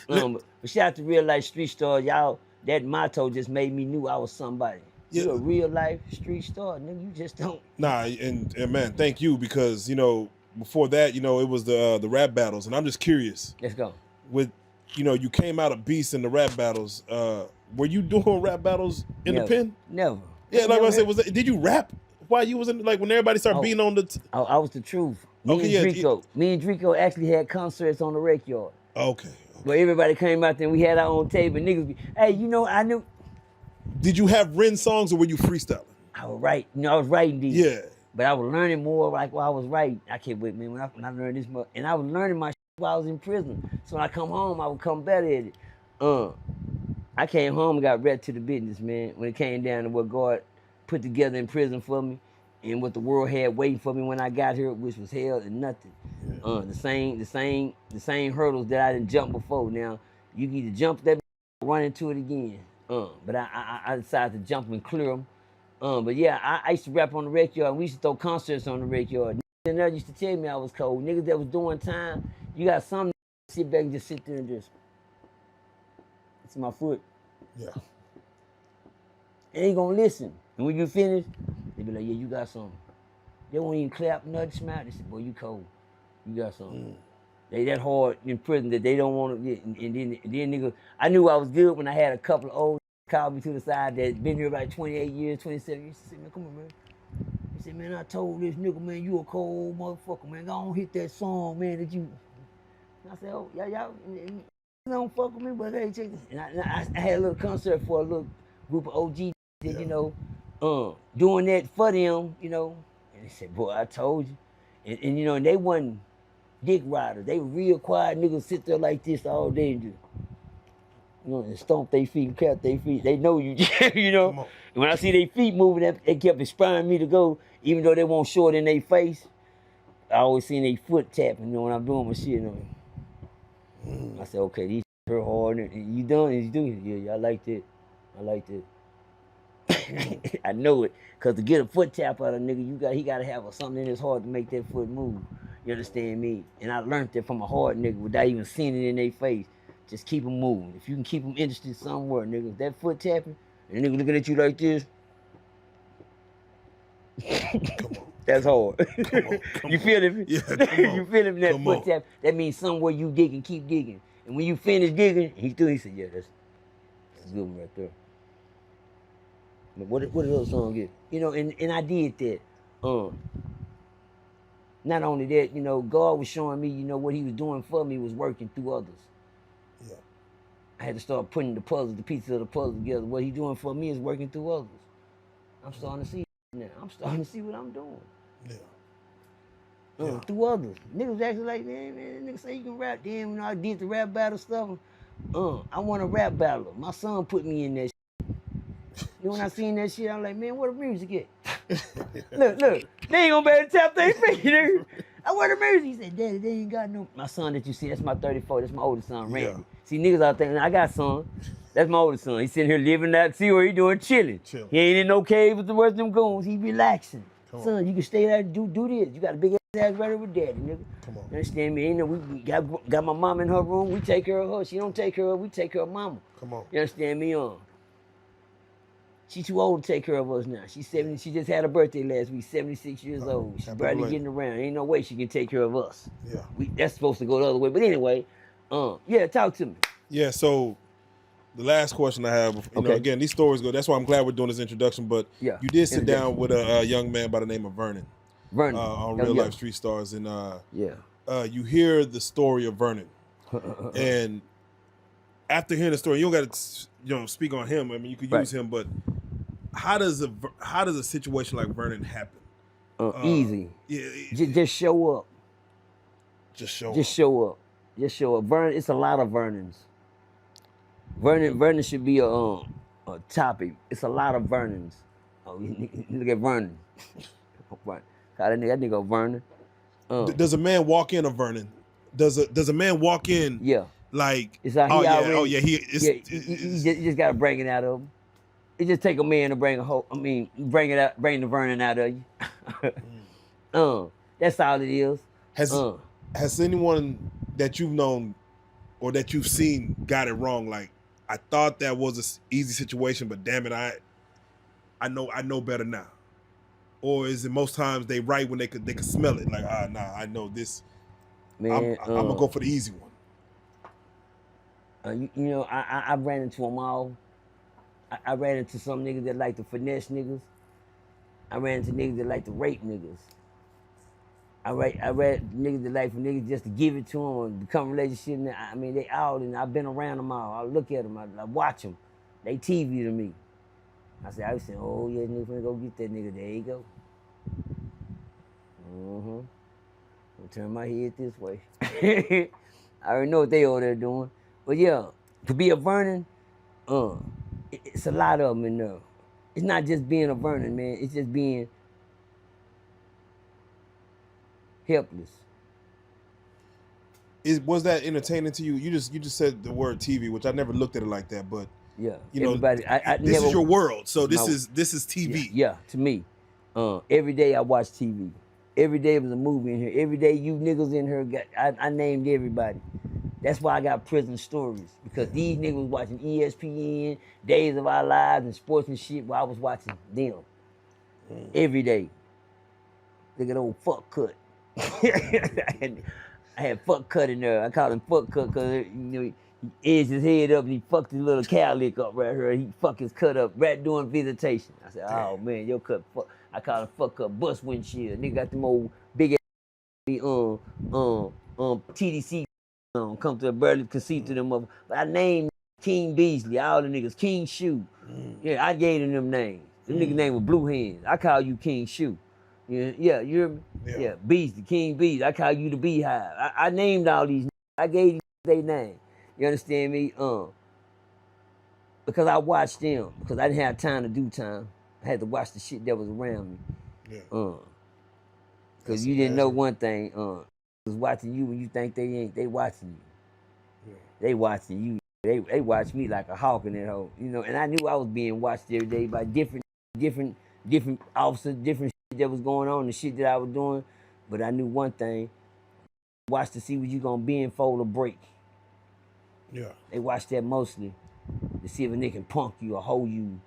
But shout out to Real Life Street Stars. Y'all, that motto just made me knew I was somebody. Yeah. You a real life street star, nigga. You just don't. Nah, and man, thank you, because, you know, before that, you know, it was the rap battles, and I'm just curious. Let's go. With, you know, you came out a beast in the rap battles. Were you doing rap battles in the pen? Never. Yeah, like I said, did you rap while you was in, like, when everybody started being on the... I was the truth. Me and Drico actually had concerts on the rec yard. Okay. Where everybody came out there and we had our own table. And niggas be, hey, you know, I knew. Did you have written songs or were you freestyling? I was writing. You know, I was writing these. Yeah. But I was learning more like while I was writing. I can't wait, man. When I learned this much. And I was learning my shit while I was in prison. So when I come home, I would come better at it. I came home and got right to the business, man. When it came down to what God put together in prison for me. And what the world had waiting for me when I got here, which was hell and nothing. The same hurdles that I didn't jump before. Now you can either jump that, or run into it again. But I decided to jump and clear them. But yeah, I used to rap on the rec yard. We used to throw concerts on the rec yard. And they used to tell me I was cold. Niggas that was doing time, you got some sit back and just sit there and just. It's my foot. Yeah. They ain't gonna listen. And when you finish, they be like, yeah, you got something. They won't even clap, nothing, smile. They say, boy, you cold. You got something. They that hard in prison that they don't want to get. And then nigga, I knew I was good when I had a couple of old called me to the side that been here about 28 years, 27 years. He said, man, come on, man. He said, man, I told this nigga, man, you a cold motherfucker, man. Go on, hit that song, man, that you. And I said, oh, y'all don't fuck with me, but hey, check this. And I had a little concert for a little group of OG that, you know, doing that for them, you know. And they said, boy, I told you. And you know, and they wasn't dick riders. They were real quiet niggas, sit there like this all day and just, you know, and stomp their feet and clap their feet. They know you, you know. And when I see their feet moving, they kept inspiring me to go, even though they won't show it in their face. I always seen their foot tapping, you know, when I'm doing my shit. You know. I said, okay, these hurt hard. And you done? And you do? Yeah, I liked it. I liked it. I know it, cause to get a foot tap out of a nigga, he gotta have something in his heart to make that foot move. You understand me? And I learned that from a hard nigga without even seeing it in their face. Just keep them moving. If you can keep them interested somewhere, nigga, if that foot tapping, and the nigga looking at you like this, Come on. that's hard. Come you feel it? Yeah, you feel it? That come foot on. tap. That means somewhere you digging, keep digging. And when you finish digging, he said, yeah, that's a good one right there. But what did those songs get? You know, and I did that. Not only that, you know, God was showing me, you know, what he was doing for me was working through others. Yeah. I had to start putting the pieces of the puzzle together. What he doing for me is working through others. I'm starting to see now. I'm starting to see what I'm doing. Yeah. Through others. Niggas actually like, man, niggas say you can rap. Damn, you know, I did the rap battle stuff. I want a rap battle. My son put me in that shit. You know, when I seen that shit, I'm like, man, where the music at? look, they ain't gonna be able to tap their feet, nigga. I where the music? He said, Daddy, they ain't got no. My son that you see, that's my 34, that's my oldest son, Randy. Yeah. See, niggas out there, I got son. That's my oldest son. He sitting here living that, see what he doing, chilling. He ain't in no cave with the rest of them goons. He relaxing. Son, you can stay there and do this. You got a big ass right with daddy, nigga. Come on. You understand me? You know, we got my mom in her room. We take care of her. She don't take care of her. We take care of mama. Come on. You understand me? She too old to take care of us now. She's 70. She just had a birthday last week. 76 years old. She's barely getting around. Ain't no way she can take care of us. Yeah. That's supposed to go the other way. But anyway, yeah, talk to me. Yeah. So the last question I have, you know, again, these stories go. That's why I'm glad we're doing this introduction. But you did sit down with a young man by the name of Vernon. On Real Life Street Stars, and you hear the story of Vernon, and after hearing the story, you don't got to speak on him. I mean, you could use him, but how does a situation like Vernon happen? Easy. Yeah. Just show up. Just show up. Just show up. Vernon, it's a lot of Vernons. Vernon should be a topic. It's a lot of Vernons. Oh, look at Vernon. Right. That nigga Vernon. Does a man walk in a Vernon? Does a man walk in? Yeah. Like, it's like oh yeah, already, oh yeah, you just gotta bring it out of him. It just take a man to bring bring it out, bring the Vernon out of you. That's all it is. Has anyone that you've known or that you've seen got it wrong? Like, I thought that was an easy situation, but damn it, I know better now. Or is it most times they right when they could smell it? Like, nah, I know this. Man, I'm gonna go for the easy one. You know, I ran into them all. I ran into some niggas that like to finesse niggas. I ran into niggas that like to rape niggas. I read niggas that like for niggas just to give it to them or become a relationship. I mean, they all, and I've been around them all. I look at them, I watch them. They TV to me. I was saying, oh yeah, nigga finna go get that nigga. There you go. I'll turn my head this way. I already know what they over there doing. But yeah, to be a Vernon, it's a lot of them in there. It's not just being a Vernon, man. It's just being helpless. Was that entertaining to you? You just said the word TV, which I never looked at it like that, but yeah, you know, this is your world, so this is TV. Yeah, to me, every day I watch TV. Every day was a movie in here. Every day you niggas in here I named everybody. That's why I got prison stories, because these niggas was watching ESPN, Days of Our Lives, and sports and shit while I was watching them every day. Look at old fuck cut. I had fuck cut in there. I called him fuck cut because he edged his head up and he fucked his little cow lick up right here. He fucked his cut up right during visitation. I said, oh man, your cut fuck. I called him fuck cut bust windshield. Nigga got them old big ass TDC come to a barely conceit to them up. But I named King Beasley, all the niggas, King Shoe. Yeah, I gave them names. Them niggas name was Blue Hands. I call you King Shoe. Yeah, you hear me? Yeah, Beasley, King Beasley. I call you the Beehive. I named all these. I gave these their name. You understand me? Because I watched them. Because I didn't have time to do time. I had to watch the shit that was around me. Yeah. Because you didn't know one thing. Was watching you when you think they ain't. They watching you. Yeah. They watching you. They watch me like a hawk in that hole. You know, and I knew I was being watched every day by different officers, different shit that was going on, the shit that I was doing. But I knew one thing. Watch to see what you gonna bend, fold, or break. Yeah. They watch that mostly to see if a nigga can punk you or hold you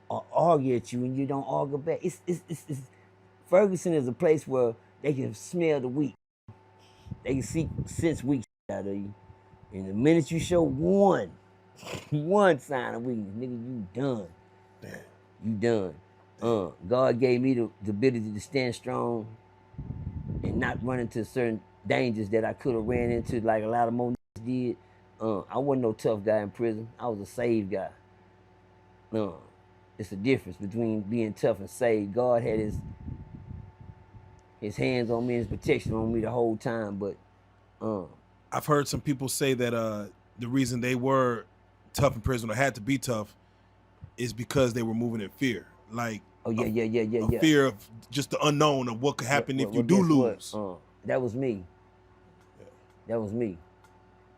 or argue at you and you don't argue back. It's Ferguson is a place where they can smell the weak. They can sense weak out of you. And the minute you show one sign of weakness, nigga, you done. Damn. You done. God gave me the ability to stand strong and not run into certain dangers that I could have ran into like a lot of more niggas did. I wasn't no tough guy in prison. I was a saved guy. It's a difference between being tough and saved. God had his hands on me, his protection on me the whole time. But I've heard some people say that the reason they were tough in prison or had to be tough is because they were moving in fear. Like, fear of just the unknown of what could happen if you do lose. That was me. Yeah. That was me.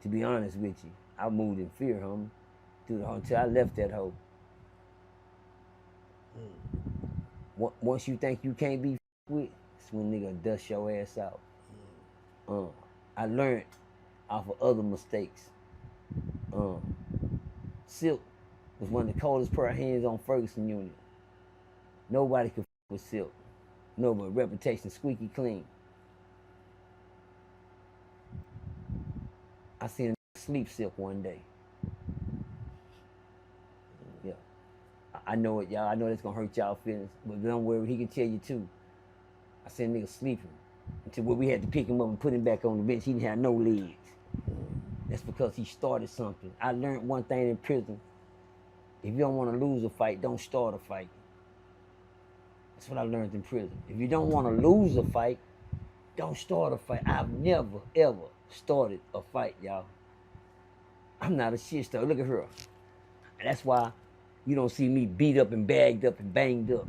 To be honest with you, I moved in fear, homie, until I left that hole. Once you think you can't be with, it's when nigga dust your ass out. I learned off of other mistakes. Silk was one of the coldest pair of hands on Ferguson unit. Nobody could with Silk. Nobody. Reputation squeaky clean. I seen him sleep Silk one day. Yeah. I know it, y'all. I know that's gonna hurt y'all feelings, but don't worry, he can tell you too. I seen nigga sleeping until where we had to pick him up and put him back on the bench. He didn't have no legs. That's because he started something. I learned one thing in prison. If you don't want to lose a fight, don't start a fight. That's what I learned in prison. If you don't want to lose a fight, don't start a fight. I've never, ever started a fight, y'all. I'm not a shit starter. Look at her. And that's why, You don't see me beat up and bagged up and banged up.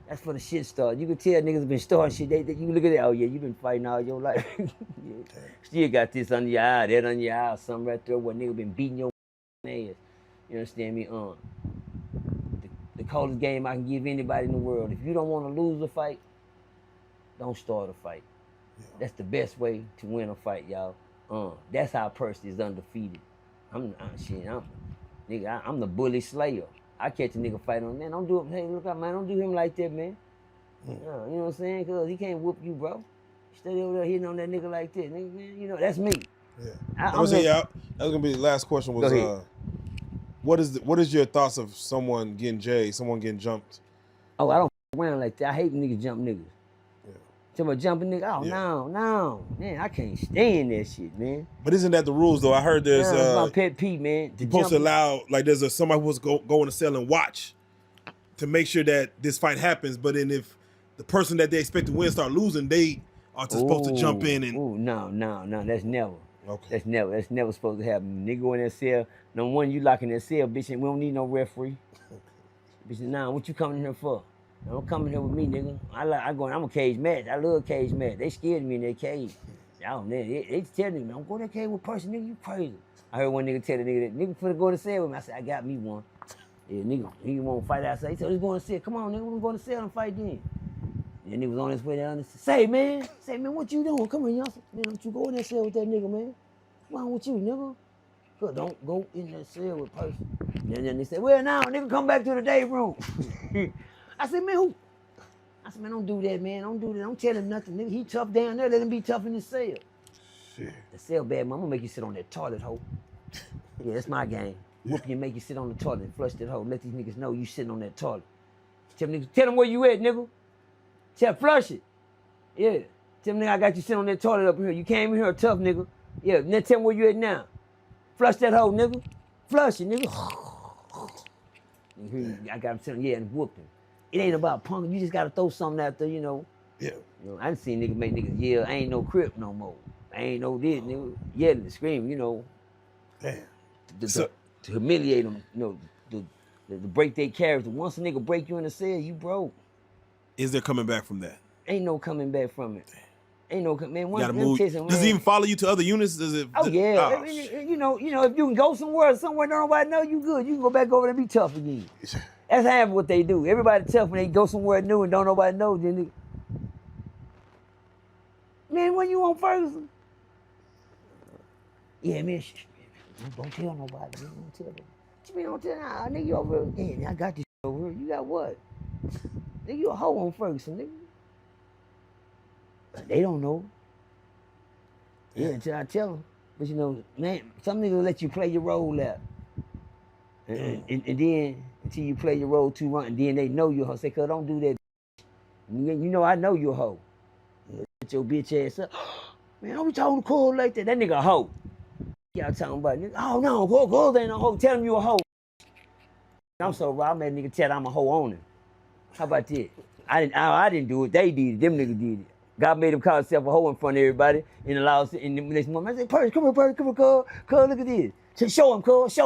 That's for the shit start. You can tell niggas been starting shit. You look at that, oh yeah, you been fighting all your life. Yeah. Still got this under your eye, that under your eye, something right there where nigga been beating your ass. You understand me? The coldest game I can give anybody in the world. If you don't want to lose a fight, don't start a fight. Yeah. That's the best way to win a fight, y'all. That's how Percy is undefeated. I'm the bully slayer. I catch a nigga fight on, man, don't do it. Hey, look out, man, don't do him like that, man. You know what I'm saying? Because he can't whoop you, bro. Stay over there hitting on that nigga like that. Nigga, man, you know, that's me. Yeah. That was going to be the last question was, what is your thoughts of someone getting jumped? Oh, I don't around like that. I hate niggas jump niggas. Talking about jumping nigga, no. Man, I can't stand that shit, man. But isn't that the rules, though? I heard there's... that's my pet peeve, man. You're supposed to allow... Like, there's somebody who's go in the cell and watch to make sure that this fight happens. But then if the person that they expect to win start losing, they are supposed to jump in and... No. That's never. Okay. That's never supposed to happen. Nigga go in that cell. No one, you lock in that cell, bitch, and we don't need no referee. Bitch, nah, what you coming here for? Don't come in here with me, nigga. I'm a cage match. I love cage match. They scared me in their cage. Y'all, they tell me, don't go to that cage with Percy, nigga, you crazy. I heard one nigga tell the nigga that, nigga finna go to cell with me. I said, I got me one. Yeah, nigga, he won't fight outside. He said, let's go to cell. Come on, nigga, we're going to cell and fight then. And he was on his way down and said, say, man, what you doing? Come here, youngster. Man, don't you go in that cell with that nigga, man. What's wrong with you, nigga? Don't go in that cell with Percy. And then they said, well, now, nigga, come back to the day room. I said, man, who? I said, man, don't do that, man. Don't do that. Don't tell him nothing, nigga. He tough down there. Let him be tough in the cell. Shit. The cell bad, man. I'm gonna make you sit on that toilet, hoe. Yeah, that's my game. Whoop you and make you sit on the toilet and flush that hoe. Let these niggas know you sitting on that toilet. Tell them where you at, nigga. Flush it. Yeah. Tell them, nigga, I got you sitting on that toilet up here. You came in here tough, nigga. Yeah, then tell them where you at now. Flush that hoe, nigga. Flush it, nigga. I got him sitting, yeah, and whooped him. It ain't about punk. You just gotta throw something out there, you know. Yeah. You know, I done seen niggas make niggas yell, I ain't no Crip no more. I ain't no this, nigga. Yelling and screaming, you know. Damn. To humiliate them, you know, to break their character. Once a nigga break you in the cell, you broke. Is there coming back from that? Ain't no coming back from it. Ain't no, man. You gotta move. Does he even follow you to other units? Does it? Oh yeah. Oh, you know, if you can go somewhere nobody know you good, you can go back over there and be tough again. That's half what they do. Everybody tough when they go somewhere new and don't nobody know. Then they... Man, when you on Ferguson? Yeah, man. Don't tell nobody. Man. Don't tell them. What you mean don't tell? Nah, nigga, you over here. Yeah, I got this over here. You got what? Nigga, you a hoe on Ferguson, nigga. They don't know. Yeah, until I tell them. But you know, man, some niggas let you play your role out. And then, until you play your role too long, and then they know you're a hoe. Say, cuz don't do that. You know I know you're a hoe. Get your bitch ass up. Man, don't be talking to Cole like that. That nigga a hoe. Y'all talking about, nigga, oh no, Cole ain't no hoe. Tell him you a hoe. I'm so raw, I made a nigga tell I'm a hoe on him. How about that? I didn't do it. They did it. Them niggas did it. God made him call himself a hoe in front of everybody and allow us in the next moment. I said, Percy, come here, cuz, look at this. So show him, cuz.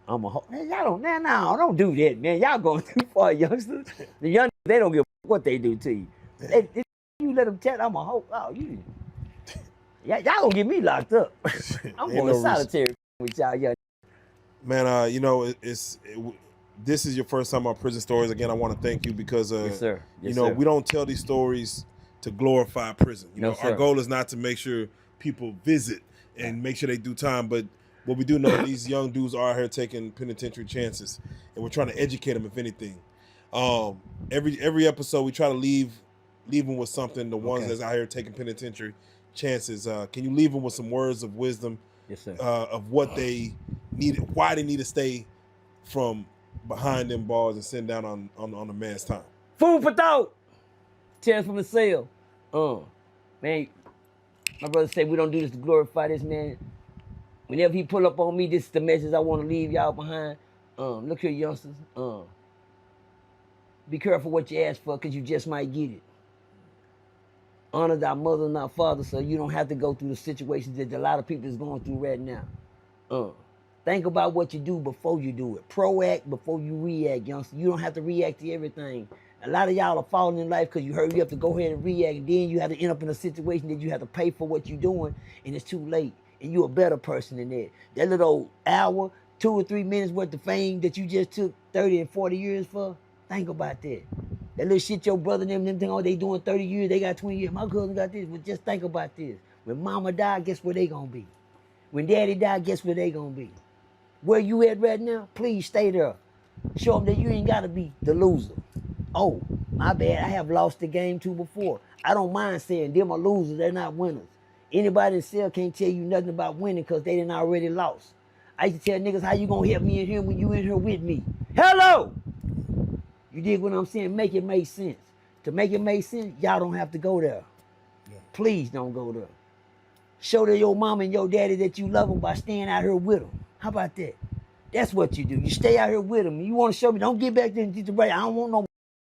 I'm a hoe. Man, y'all don't do that, man. Y'all going too far, youngsters. The young, they don't give a what they do to you. You let them tell I'm a hoe. Oh, y'all gonna get me locked up. I'm going solitary with y'all young. Man, you know, this is your first time on Prison Stories. Again, I want to thank you because, yes, sir. Yes, you know, we don't tell these stories to glorify prison. You know, our goal is not to make sure people visit and make sure they do time, but what we do know, these young dudes are out here taking penitentiary chances, and we're trying to educate them, if anything. Every episode, we try to leave them with something. The ones that's out here taking penitentiary chances, can you leave them with some words of wisdom? Yes, sir. Of what they need, why they need to stay from behind them bars and sitting down on a man's time. Food for thought. Tales from the cell. Man, my brother say we don't do this to glorify this man. Whenever he pull up on me, this is the message I want to leave y'all behind. Look here, youngsters. Be careful what you ask for, because you just might get it. Honor thy mother and thy father, so you don't have to go through the situations that a lot of people is going through right now. Think about what you do before you do it. Proact before you react, youngster. You don't have to react to everything. A lot of y'all are falling in life because you heard you have to go ahead and react, and then you have to end up in a situation that you have to pay for what you're doing, and it's too late. And you're a better person than that. That little hour, 2 or 3 minutes worth of fame that you just took 30 and 40 years for, think about that. That little shit your brother and them think, oh, they doing 30 years, they got 20 years. My cousin got this. But just think about this. When mama died, guess where they gonna be? When daddy died, guess where they gonna be? Where you at right now, please stay there. Show them that you ain't gotta be the loser. Oh, my bad, I have lost the game too before. I don't mind saying them are losers, they're not winners. Anybody in cell can't tell you nothing about winning because they done already lost. I used to tell niggas, how you gonna help me in here when you in here with me? Hello! You dig what I'm saying? Make it make sense. To make it make sense, y'all don't have to go there. Yeah. Please don't go there. Show to your mama and your daddy that you love them by staying out here with them. How about that? That's what you do. You stay out here with them. You want to show me, don't get back there and teach the right. I don't want no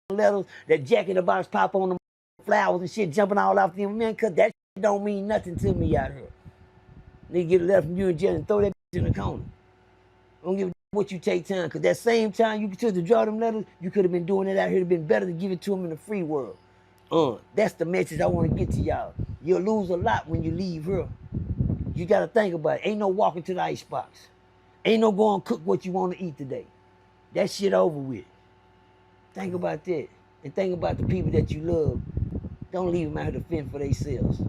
letters that Jack in the Box pop on them flowers and shit jumping all off them, man, because that shit don't mean nothing to me out here. Nigga get a letter from you and Jen and throw that in the corner. Don't give a what you take time, because that same time you took to draw them letters, you could have been doing it out here. It'd been better to give it to them in the free world. That's the message I want to get to y'all. You'll lose a lot when you leave here. You got to think about it. Ain't no walking to the icebox. Ain't no going to cook what you want to eat today. That shit over with. Think about that. And think about the people that you love. Don't leave them out here to fend for themselves.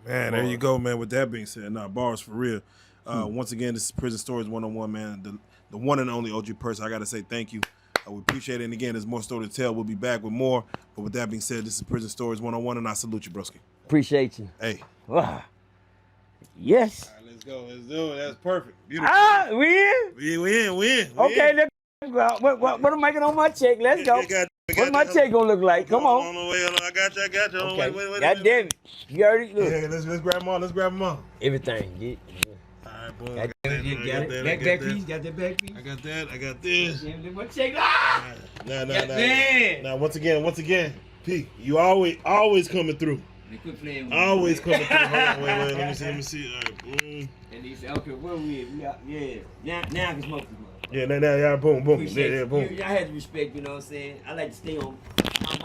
Man, there you go, man. With that being said, bars for real. Once again, this is Prison Stories 101, man. The one and only OG Percy. I got to say thank you. We appreciate it. And again, there's more story to tell. We'll be back with more. But with that being said, this is Prison Stories 101, and I salute you, broski. Appreciate you. Hey. Yes. All right, let's go. Let's do it. That's perfect. Beautiful. We in? We in. Okay, let's go. What am I making on my check? Let's go. What's my check gonna look like? Come on. I got you. Okay. Wait. God damn it. You already look. Yeah, let's grab them on. Everything. Yeah. All right, boom. Got that back piece. Got that back piece. I got this. My check. Nah. Once again, P, you always coming through. Always coming through. Hold on, wait. Let me see. All right, boom. And he said, okay, where we at? We out, yeah. Now I can smoke this motherfucker. Yeah, boom. Yeah, boom. I had to respect, you know what I'm saying? I like to stay on my